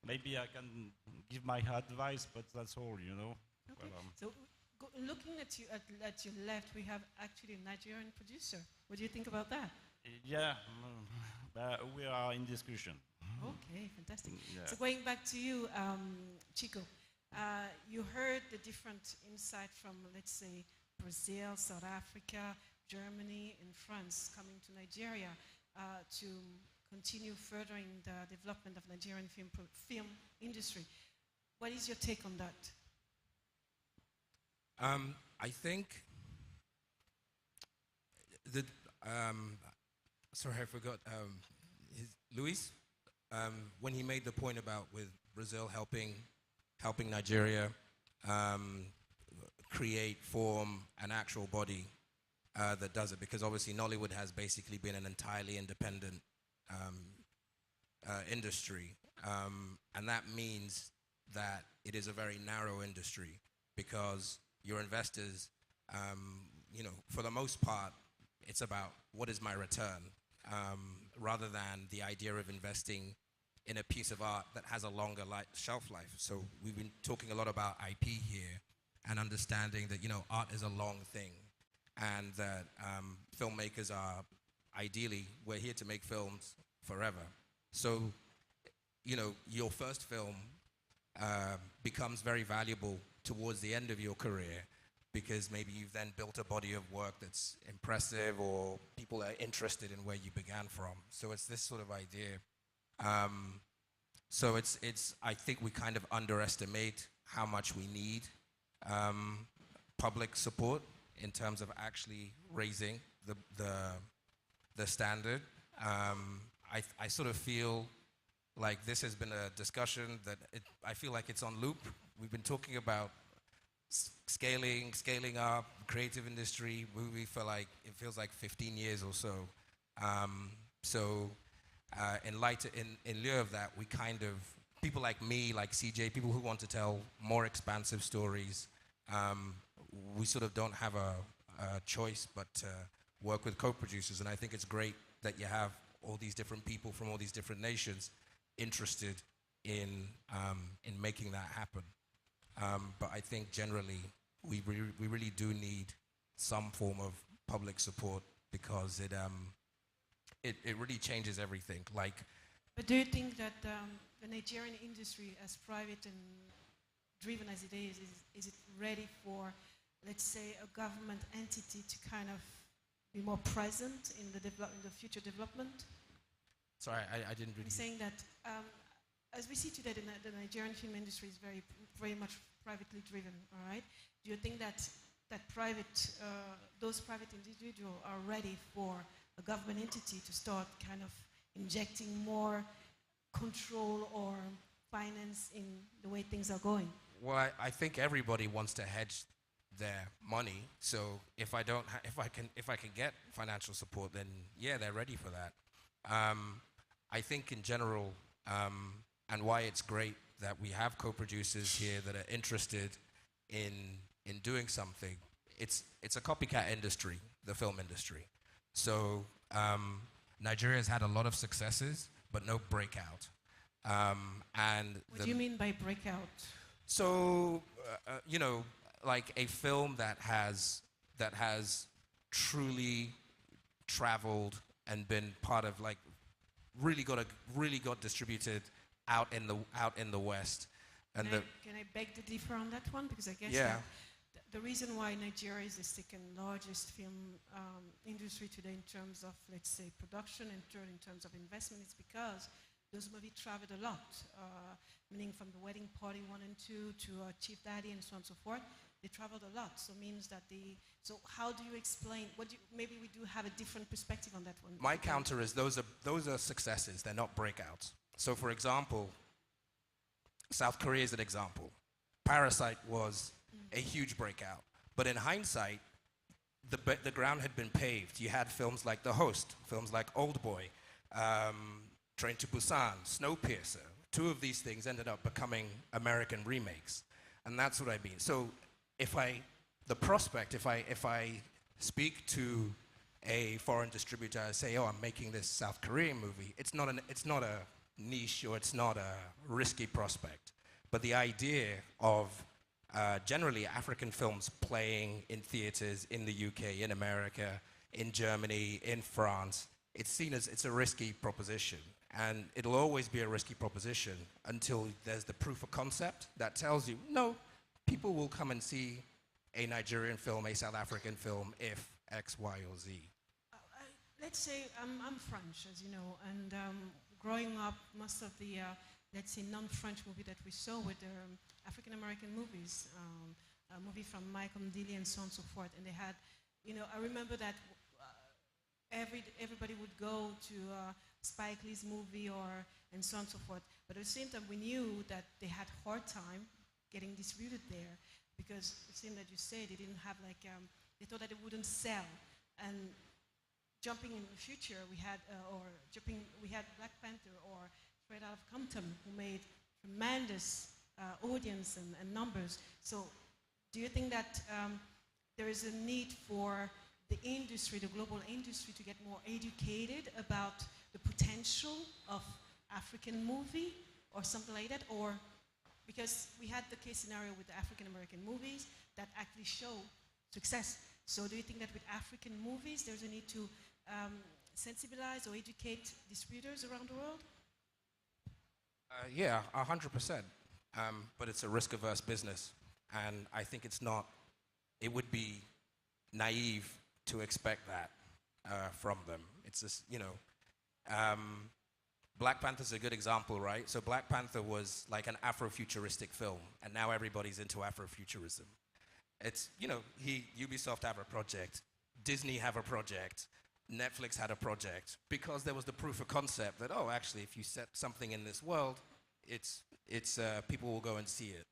Maybe I can give my advice, but that's all, you know. Okay. So looking at you at your left, we have actually a Nigerian producer. What do you think about that? Yeah, we are in discussion. Okay, fantastic. Yeah. So going back to you, Chico, you heard the different insight from, let's say, Brazil, South Africa, Germany, and France coming to Nigeria to continue furthering the development of Nigerian film industry. What is your take on that? I think that sorry, I forgot. Luis, when he made the point about with Brazil helping Nigeria create, form an actual body that does it, because obviously Nollywood has basically been an entirely independent industry, and that means that it is a very narrow industry because your investors, you know, for the most part, it's about what is my return, rather than the idea of investing in a piece of art that has a longer shelf life. So we've been talking a lot about IP here and understanding that, you know, art is a long thing, and that filmmakers are ideally, we're here to make films forever. So, you know, your first film becomes very valuable towards the end of your career because maybe you've then built a body of work that's impressive or people are interested in where you began from. So it's this sort of idea. So it's I think we kind of underestimate how much we need public support in terms of actually raising the standard. I sort of feel like this has been a discussion that I feel like it's on loop. We've been talking about scaling up, creative industry, movie for like, it feels like 15 years or so. In lieu of that, we kind of, people like me, like CJ, people who want to tell more expansive stories, we sort of don't have a choice but to work with co-producers. And I think it's great that you have all these different people from all these different nations interested in making that happen. But I think generally we really do need some form of public support because it really changes everything. Like, but do you think that the Nigerian industry, as private and driven as it is it ready for, let's say, a government entity to kind of be more present in the future development? Sorry, I didn't really. I'm saying that as we see today, the Nigerian film industry is very much privately driven. All right. Do you think that those private individuals are ready for a government entity to start kind of injecting more control or finance in the way things are going? Well, I think everybody wants to hedge their money. So if I can get financial support, then yeah, they're ready for that. I think in general, and why it's great that we have co-producers here that are interested in doing something. It's a copycat industry, the film industry. So Nigeria's had a lot of successes, but no breakout. What do you mean by breakout? So, like a film that has truly traveled and been part of, like, really got distributed out in the West. And can I beg to differ on that one? Because I guess that the reason why Nigeria is the second largest film industry today in terms of, let's say, production and third in terms of investment is because those movies traveled a lot, meaning from the Wedding Party 1 and 2 to Chief Daddy and so on and so forth. They traveled a lot, so means that so how do you explain, maybe we do have a different perspective on that one. My counter is those are successes, they're not breakouts. So for example, South Korea is an example. Parasite was a huge breakout, but in hindsight, the ground had been paved. You had films like The Host, films like Oldboy, Train to Busan, Snowpiercer. Two of these things ended up becoming American remakes, and that's what I mean. So if I speak to a foreign distributor, I say, oh, I'm making this South Korean movie, it's not a niche or it's not a risky prospect. But the idea of generally African films playing in theaters in the UK, in America, in Germany, in France, it's seen as it's a risky proposition. And it'll always be a risky proposition until there's the proof of concept that tells you, no, people will come and see a Nigerian film, a South African film, if X, Y, or Z. Let's say I'm French, as you know, and growing up, most of the, let's say, non-French movie that we saw were African-American movies, a movie from Michael Dilly and so on and so forth. And they had, I remember that everybody would go to Spike Lee's movie and so on and so forth. But at the same time, we knew that they had hard time getting distributed there because the same that you say, they didn't have they thought that it wouldn't sell. And jumping in the future, we had Black Panther or Straight Out of Compton, who made tremendous audience and numbers. So do you think that there is a need for the industry, the global industry, to get more educated about the potential of African movie or something like that? Or because we had the case scenario with the African American movies that actually show success. So do you think that with African movies there's a need to sensibilize or educate distributors around the world? Yeah, 100%. But it's a risk-averse business. And I think it would be naive to expect that from them. It's just, Black Panther's a good example, right? So Black Panther was like an Afrofuturistic film, and now everybody's into Afrofuturism. It's, Ubisoft have a project, Disney have a project, Netflix had a project, because there was the proof of concept that, oh, actually, if you set something in this world, it's people will go and see it.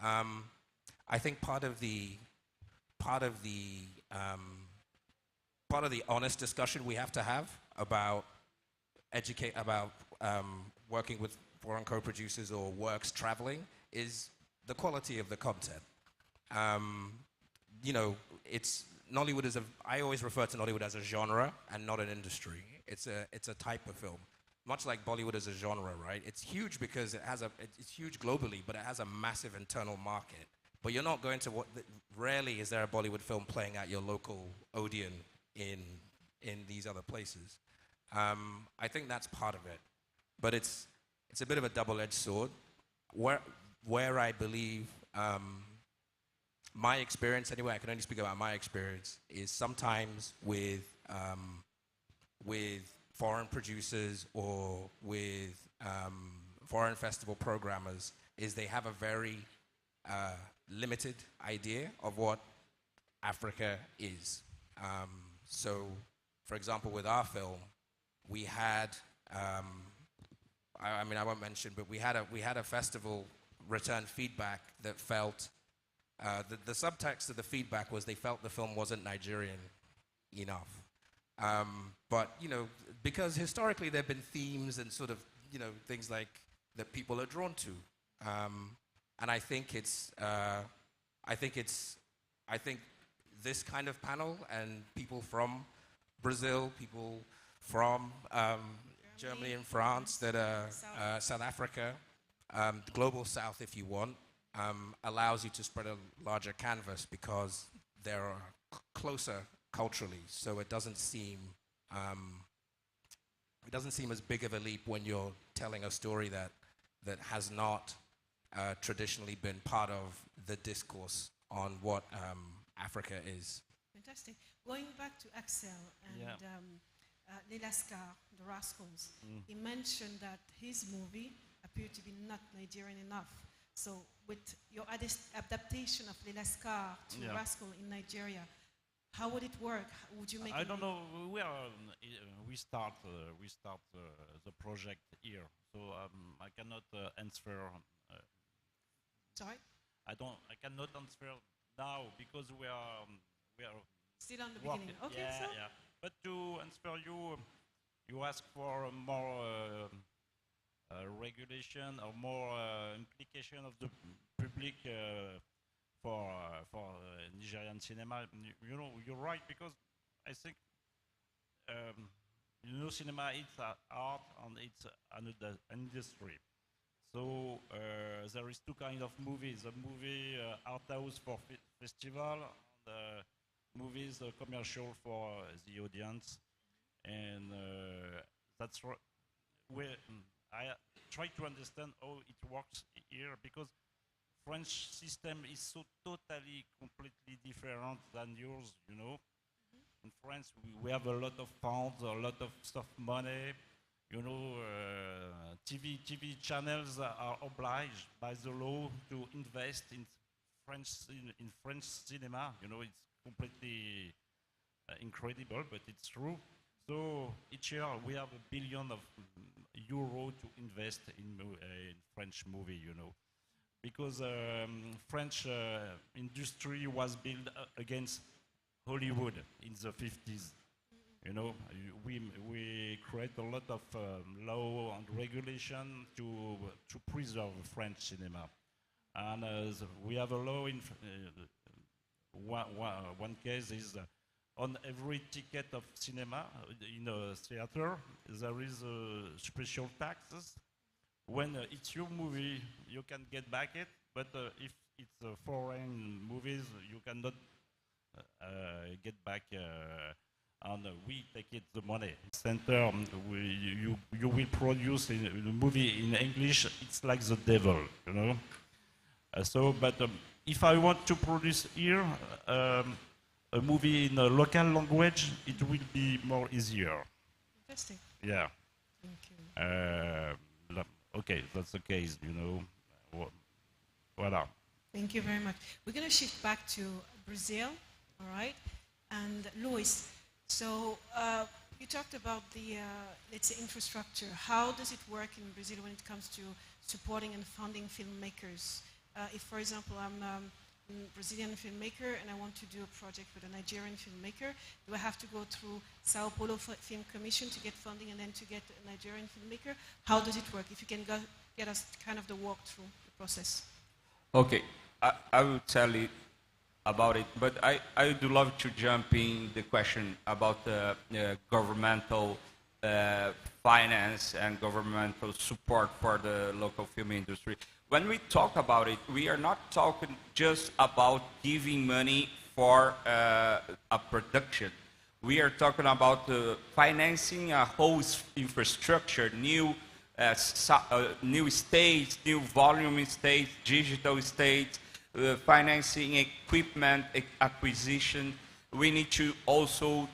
I think part of the honest discussion we have to have about working with foreign co-producers or works traveling is the quality of the content. Nollywood I always refer to Nollywood as a genre and not an industry. It's a type of film. Much like Bollywood as a genre, right? It's huge because it's huge globally, but it has a massive internal market. But you're not going to rarely is there a Bollywood film playing at your local Odeon in these other places. I think that's part of it. But it's a bit of a double-edged sword. Where I believe my experience, anyway, I can only speak about my experience, is sometimes with foreign producers or with foreign festival programmers is they have a very limited idea of what Africa is. So, for example, with our film, we had, I mean, I won't mention, but we had a festival return feedback that felt, the subtext of the feedback was they felt the film wasn't Nigerian enough. But, you know, because historically there have been themes and sort of, you know, things like that people are drawn to. And I think this kind of panel and people from Brazil, people from Germany and France, that are South Africa, the global South, if you want, allows you to spread a larger canvas because they're closer culturally. So it doesn't seem as big of a leap when you're telling a story that has not traditionally been part of the discourse on what Africa is. Fantastic. Going back to Axel and Les Lascars, The Rascals, he mentioned that his movie appeared to be not Nigerian enough. So with your adaptation of Les Lascars to Rascal in Nigeria, how would it work? Would you make I don't know. We start the project here, so I cannot answer. Sorry? I cannot answer now because we are still on the working. beginning. Okay, yeah, so yeah. But to answer you ask for more regulation or more implication of the public for Nigerian cinema. You know, you're right, because I think you know, cinema is art and it's another industry. So there is two kinds of movies: a movie art house for festival, and movies commercial for the audience. And that's where I try to understand how it works here, because French system is so totally, completely different than yours, you know. In France, we have a lot of funds, a lot of stuff money, you know. TV channels are obliged by the law to invest in French cinema. You know, it's completely incredible, but it's true. So each year we have €1 billion to invest in French movie, you know, because French industry was built against Hollywood in the 50s. You know, we create a lot of law and regulation to preserve French cinema, and we have a law in one case is. On every ticket of cinema in a theater, there is special taxes. When it's your movie, you can get back it, but if it's foreign movies, you cannot get back, and we take it the money. Center, you will produce the movie in English. It's like the devil, you know. But if I want to produce here. A movie in a local language, it will be more easier. Interesting. Yeah. Thank you. Okay, that's the case, you know. Voilà. Thank you very much. We're going to shift back to Brazil, all right? And Luis, so you talked about the, let's say, infrastructure. How does it work in Brazil when it comes to supporting and funding filmmakers? If, for example, I'm a Brazilian filmmaker and I want to do a project with a Nigerian filmmaker, do I have to go through Sao Paulo Film Commission to get funding and then to get a Nigerian filmmaker? How does it work? If you can get us kind of the walk through the process. Okay, I will tell you about it, but I would love to jump in the question about the governmental finance and governmental support for the local film industry. When we talk about it, we are not talking just about giving money for a production. We are talking about financing a whole infrastructure, new states, new volume states, digital states, financing equipment acquisition. We need to also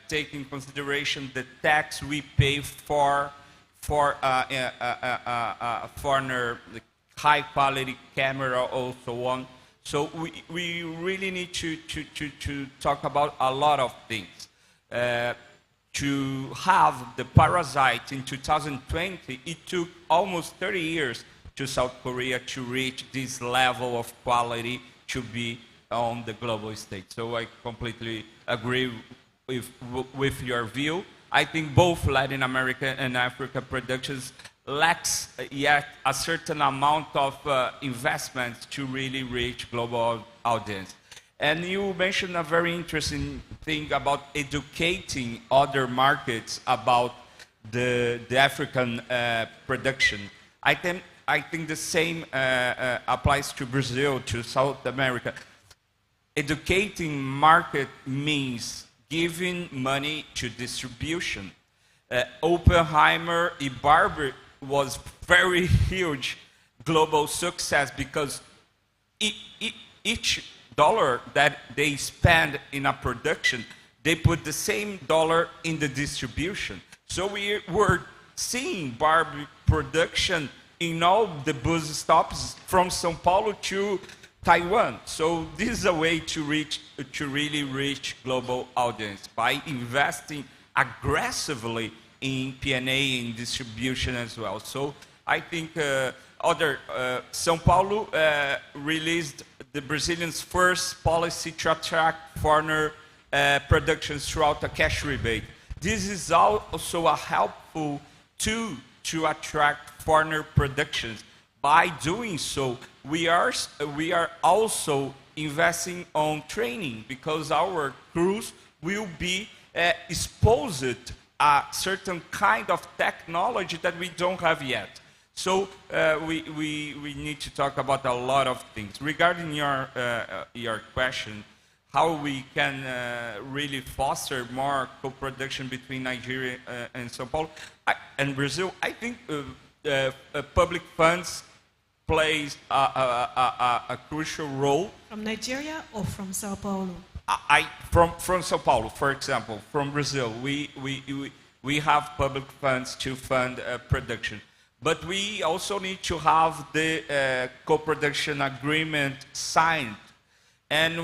take in consideration the tax we pay for for a foreigner high quality camera or so on. So we really need to talk about a lot of things. To have the Parasite in 2020, it took almost 30 years to South Korea to reach this level of quality to be on the global stage. So I completely agree with your view. I think both Latin America and Africa productions lacks yet a certain amount of investment to really reach global audience. And you mentioned a very interesting thing about educating other markets about the African production. I think the same applies to Brazil, to South America. Educating market means giving money to distribution. Oppenheimer and Barbie was very huge global success because each dollar that they spend in a production, they put the same dollar in the distribution. So we were seeing Barbie production in all the bus stops from São Paulo to Taiwan. So this is a way to really reach global audience by investing aggressively in P&A and distribution as well. So I think São Paulo released the Brazilians' first policy to attract foreigner productions throughout a cash rebate. This is also a helpful tool to attract foreigner productions. By doing so, we are also investing on training because our crews will be exposed a certain kind of technology that we don't have yet. So we need to talk about a lot of things. Regarding your question, how we can really foster more co-production between Nigeria and São Paulo and Brazil, I think public funds plays a crucial role. From Nigeria or from Sao Paulo? From Sao Paulo, for example, from Brazil, we have public funds to fund production. But we also need to have the co-production agreement signed. And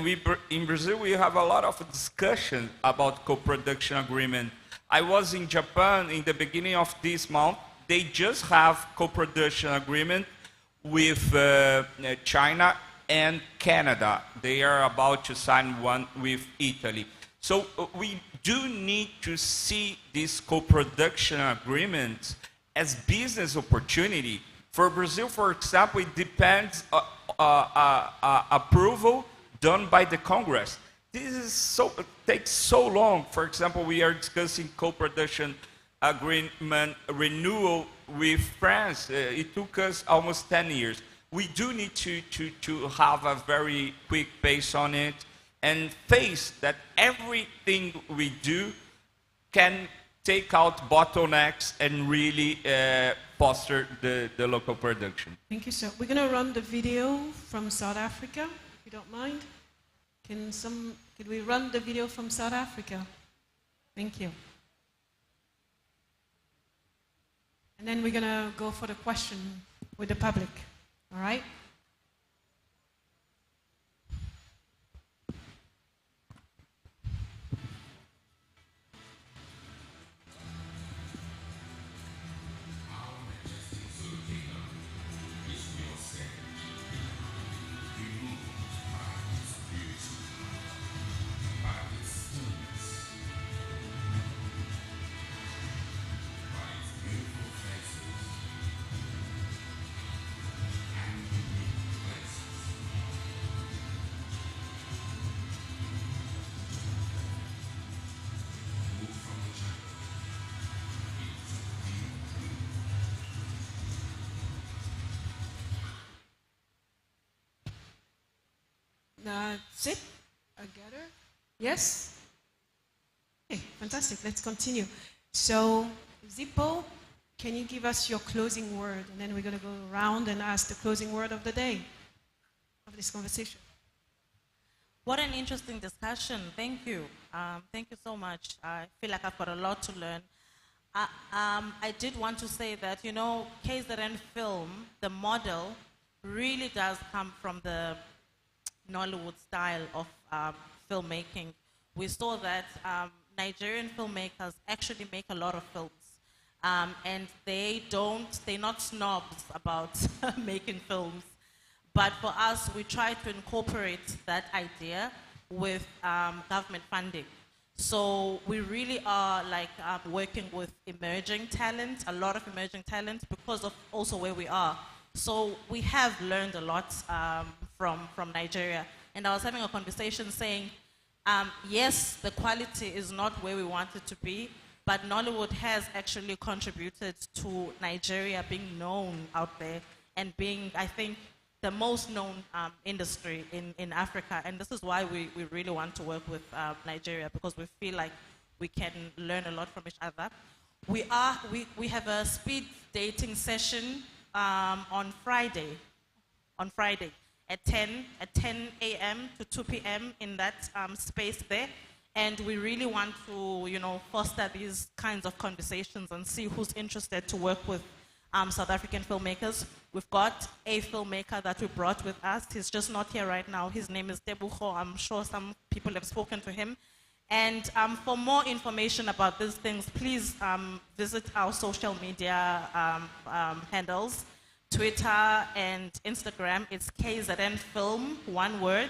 in Brazil, we have a lot of discussion about co-production agreement. I was in Japan in the beginning of this month. They just have co-production agreement with China and Canada. They are about to sign one with Italy. So we do need to see this co-production agreement as business opportunity. For Brazil, for example, it depends approval done by the Congress. It takes so long. For example, we are discussing co-production agreement renewal with France. It took us almost 10 years. We do need to have a very quick pace on it and face that everything we do can take out bottlenecks and really foster the local production. Thank you, sir. We're going to run the video from South Africa, if you don't mind. Can we run the video from South Africa? Thank you. And then we're going to go for the question with the public. All right? That's it? I get her? Yes? Okay, fantastic. Let's continue. So, Zippo, can you give us your closing word? And then we're going to go around and ask the closing word of the day, of this conversation. What an interesting discussion. Thank you. Thank you so much. I feel like I've got a lot to learn. I did want to say that, you know, KZN Film, the model, really does come from the Nollywood style of filmmaking. We saw that Nigerian filmmakers actually make a lot of films. And they're not snobs about making films. But for us, we try to incorporate that idea with government funding. So we really are like working with emerging talent, a lot of emerging talent, because of also where we are. So we have learned a lot from Nigeria. And I was having a conversation saying, yes, the quality is not where we want it to be, but Nollywood has actually contributed to Nigeria being known out there and being, I think, the most known industry in Africa. And this is why we really want to work with Nigeria, because we feel like we can learn a lot from each other. We have a speed dating session on Friday at 10 a.m. to 2 p.m. in that space there. And we really want to, you know, foster these kinds of conversations and see who's interested to work with South African filmmakers. We've got a filmmaker that we brought with us. He's just not here right now. His name is Tebucho. I'm sure some people have spoken to him. And for more information about these things, please visit our social media handles. Twitter and Instagram, it's KZN Film, one word.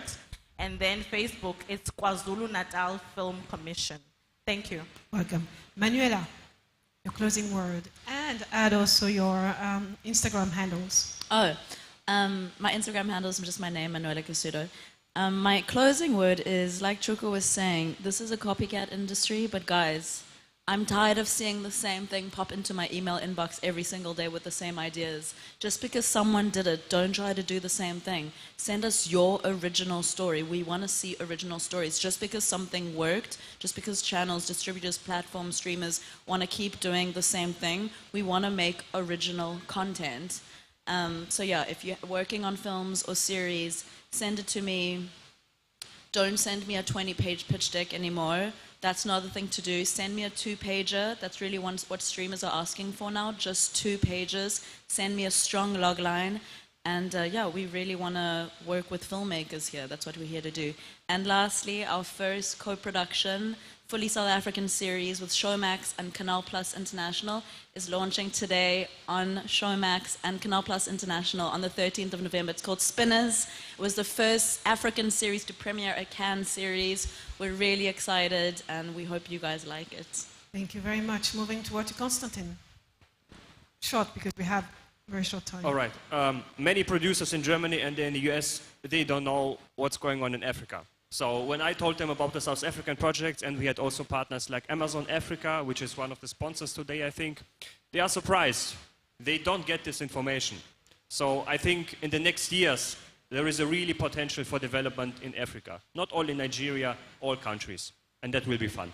And then Facebook, it's KwaZulu-Natal Film Commission. Thank you. Welcome. Manuela, your closing word. And add also your Instagram handles. Oh, my Instagram handle is just my name, Manuela Casudo. My closing word is, like Chuko was saying, this is a copycat industry, but guys, I'm tired of seeing the same thing pop into my email inbox every single day with the same ideas. Just because someone did it, don't try to do the same thing. Send us your original story. We want to see original stories. Just because something worked, just because channels, distributors, platforms, streamers want to keep doing the same thing, we want to make original content. So yeah, if you're working on films or series, send it to me. Don't send me a 20-page pitch deck anymore. That's not the thing to do. Send me a 2-pager. That's really what streamers are asking for now, just 2 pages. Send me a strong log line. And yeah, we really want to work with filmmakers here. That's what we're here to do. And lastly, our first co-production, fully South African series with Showmax and Canal Plus International is launching today on Showmax and Canal Plus International on the 13th of November. It's called Spinners. It was the first African series to premiere a Cannes series. We're really excited and we hope you guys like it. Thank you very much. Moving to Constantine. Short, because we have very short time. All right. Many producers in Germany and in the US, they don't know what's going on in Africa. So when I told them about the South African project, and we had also partners like Amazon Africa, which is one of the sponsors today, I think, they are surprised. They don't get this information. So I think in the next years, there is a really potential for development in Africa. Not only Nigeria, all countries. And that will be fun.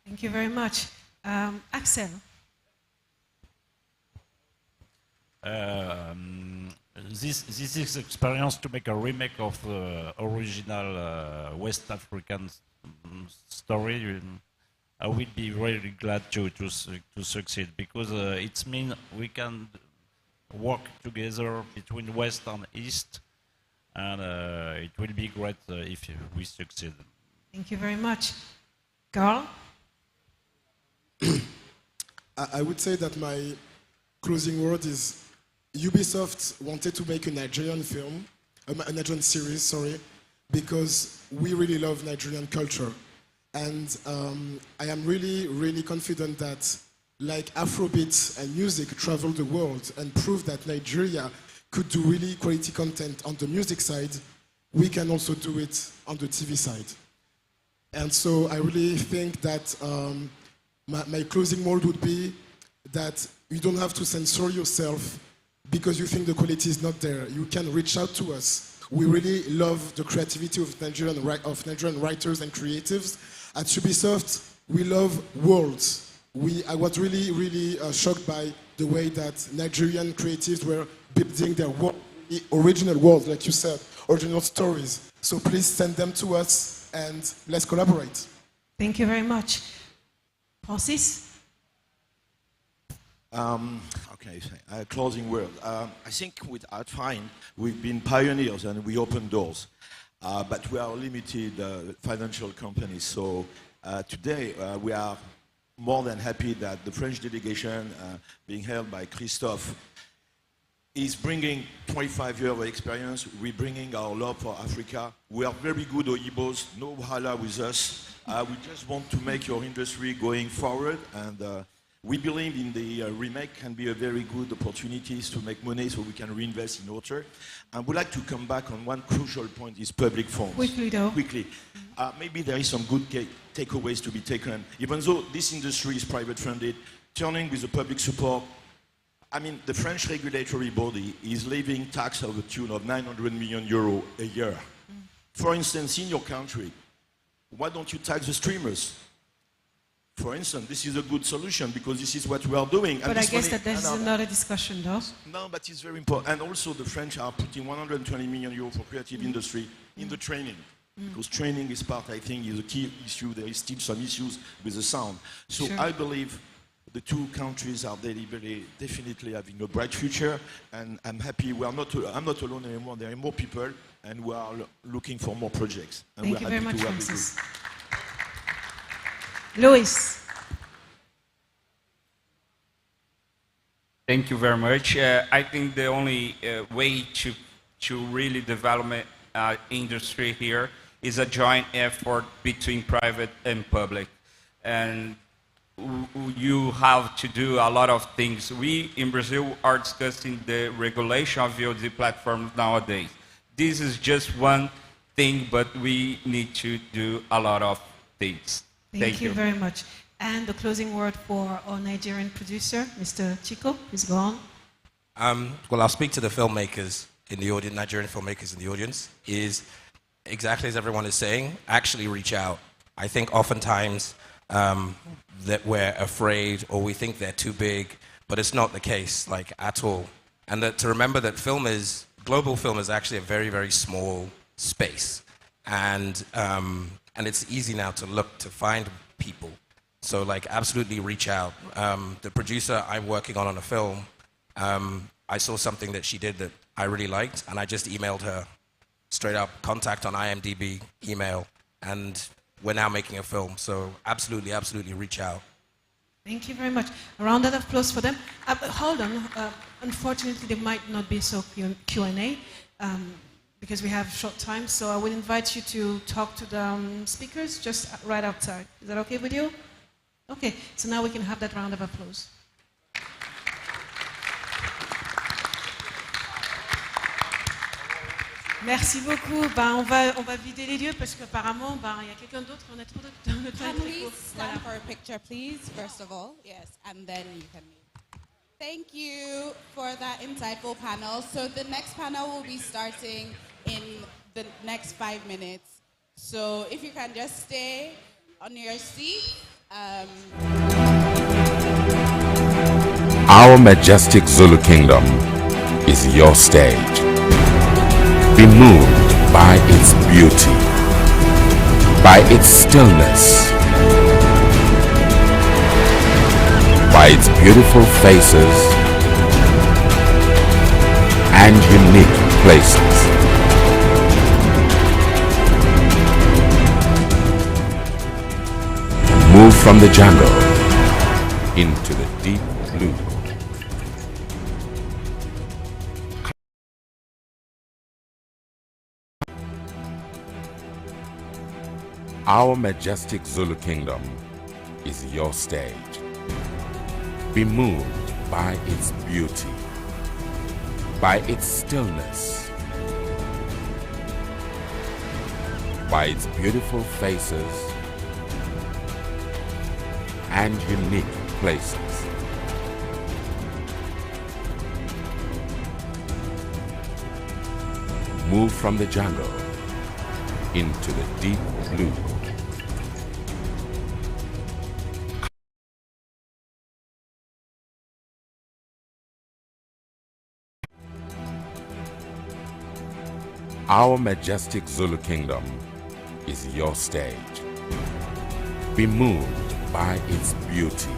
Thank you very much. Axel. This is experience to make a remake of the original West African story. I will be really glad to succeed, because it means we can work together between West and East, and it will be great if we succeed. Thank you very much. Carl? I would say that my closing word is Ubisoft wanted to make a Nigerian film, a Nigerian series, sorry, because we really love Nigerian culture. And I am really, really confident that like Afrobeat and music travel the world and prove that Nigeria could do really quality content on the music side, we can also do it on the TV side. And so I really think that my closing word would be that you don't have to censor yourself because you think the quality is not there. You can reach out to us. We really love the creativity of Nigerian writers and creatives. At Ubisoft, we love worlds. I was really, really shocked by the way that Nigerian creatives were building their original world, like you said, original stories. So please send them to us and let's collaborate. Thank you very much. Francis? Okay, closing word. I think with Artfine, we've been pioneers and we open doors, but we are a limited financial company. So today we are more than happy that the French delegation, being held by Christophe, is bringing 25 years of experience. We're bringing our love for Africa. We are very good Oyibos, no wahala with us. We just want to make your industry going forward, and we believe in the remake can be a very good opportunities to make money so we can reinvest in author. And we'd like to come back on one crucial point, is public funds. Quickly though. Quickly. Maybe there is some good takeaways to be taken. Even though this industry is private funded, turning with the public support, I mean, the French regulatory body is levying tax of the tune of 900 million euro a year. For instance, in your country, why don't you tax the streamers? For instance, this is a good solution because this is what we are doing. But I guess that this is another discussion, though. No, but it's very important. And also the French are putting 120 million euros for creative industry in the training. Because training is part, I think, is a key issue. There is still some issues with the sound. So Sure. I believe the two countries are definitely having a bright future. And I'm happy. I'm not alone anymore. There are more people, and we are looking for more projects. And Thank we're you very happy much, to work with Francis. you. Louis. Thank you very much. I think the only way to really develop industry here is a joint effort between private and public. And you have to do a lot of things. We in Brazil are discussing the regulation of VOD platforms nowadays. This is just one thing, but we need to do a lot of things. Thank you very much. And the closing word for our Nigerian producer, Mr. Chico, please go on. Well, I'll speak to the filmmakers in the audience, Nigerian filmmakers in the audience, is exactly as everyone is saying, actually reach out. I think oftentimes that we're afraid or we think they're too big, but it's not the case, like, at all. And that to remember that global film is actually a very, very small space. And it's easy now to find people. So, like, absolutely reach out. The producer I'm working on a film, I saw something that she did that I really liked, and I just emailed her straight up, contact on IMDb, email, and we're now making a film. So absolutely, absolutely reach out. Thank you very much. A round of applause for them. Hold on. Unfortunately, there might not be so Q&A because we have short time. So I will invite you to talk to the speakers just right outside. Is that okay with you? Okay. So now we can have that round of applause. Merci beaucoup. On va vider les lieux parce qu'apparemment, il y a quelqu'un d'autre. On a trop de temps. Can we stand for a picture, please, first of all? Yes, and then you can meet. Thank you for that insightful panel. So the next panel will be starting in the next 5 minutes. So if you can just stay on your seat. Our majestic Zulu kingdom is your stage. Be moved by its beauty, by its stillness, by its beautiful faces and unique places. Move from the jungle into the deep blue. Our majestic Zulu kingdom is your stage. Be moved by its beauty, by its stillness, by its beautiful faces and unique places. Move from the jungle into the deep blue. Our majestic Zulu kingdom is your stage. Be moved by its beauty,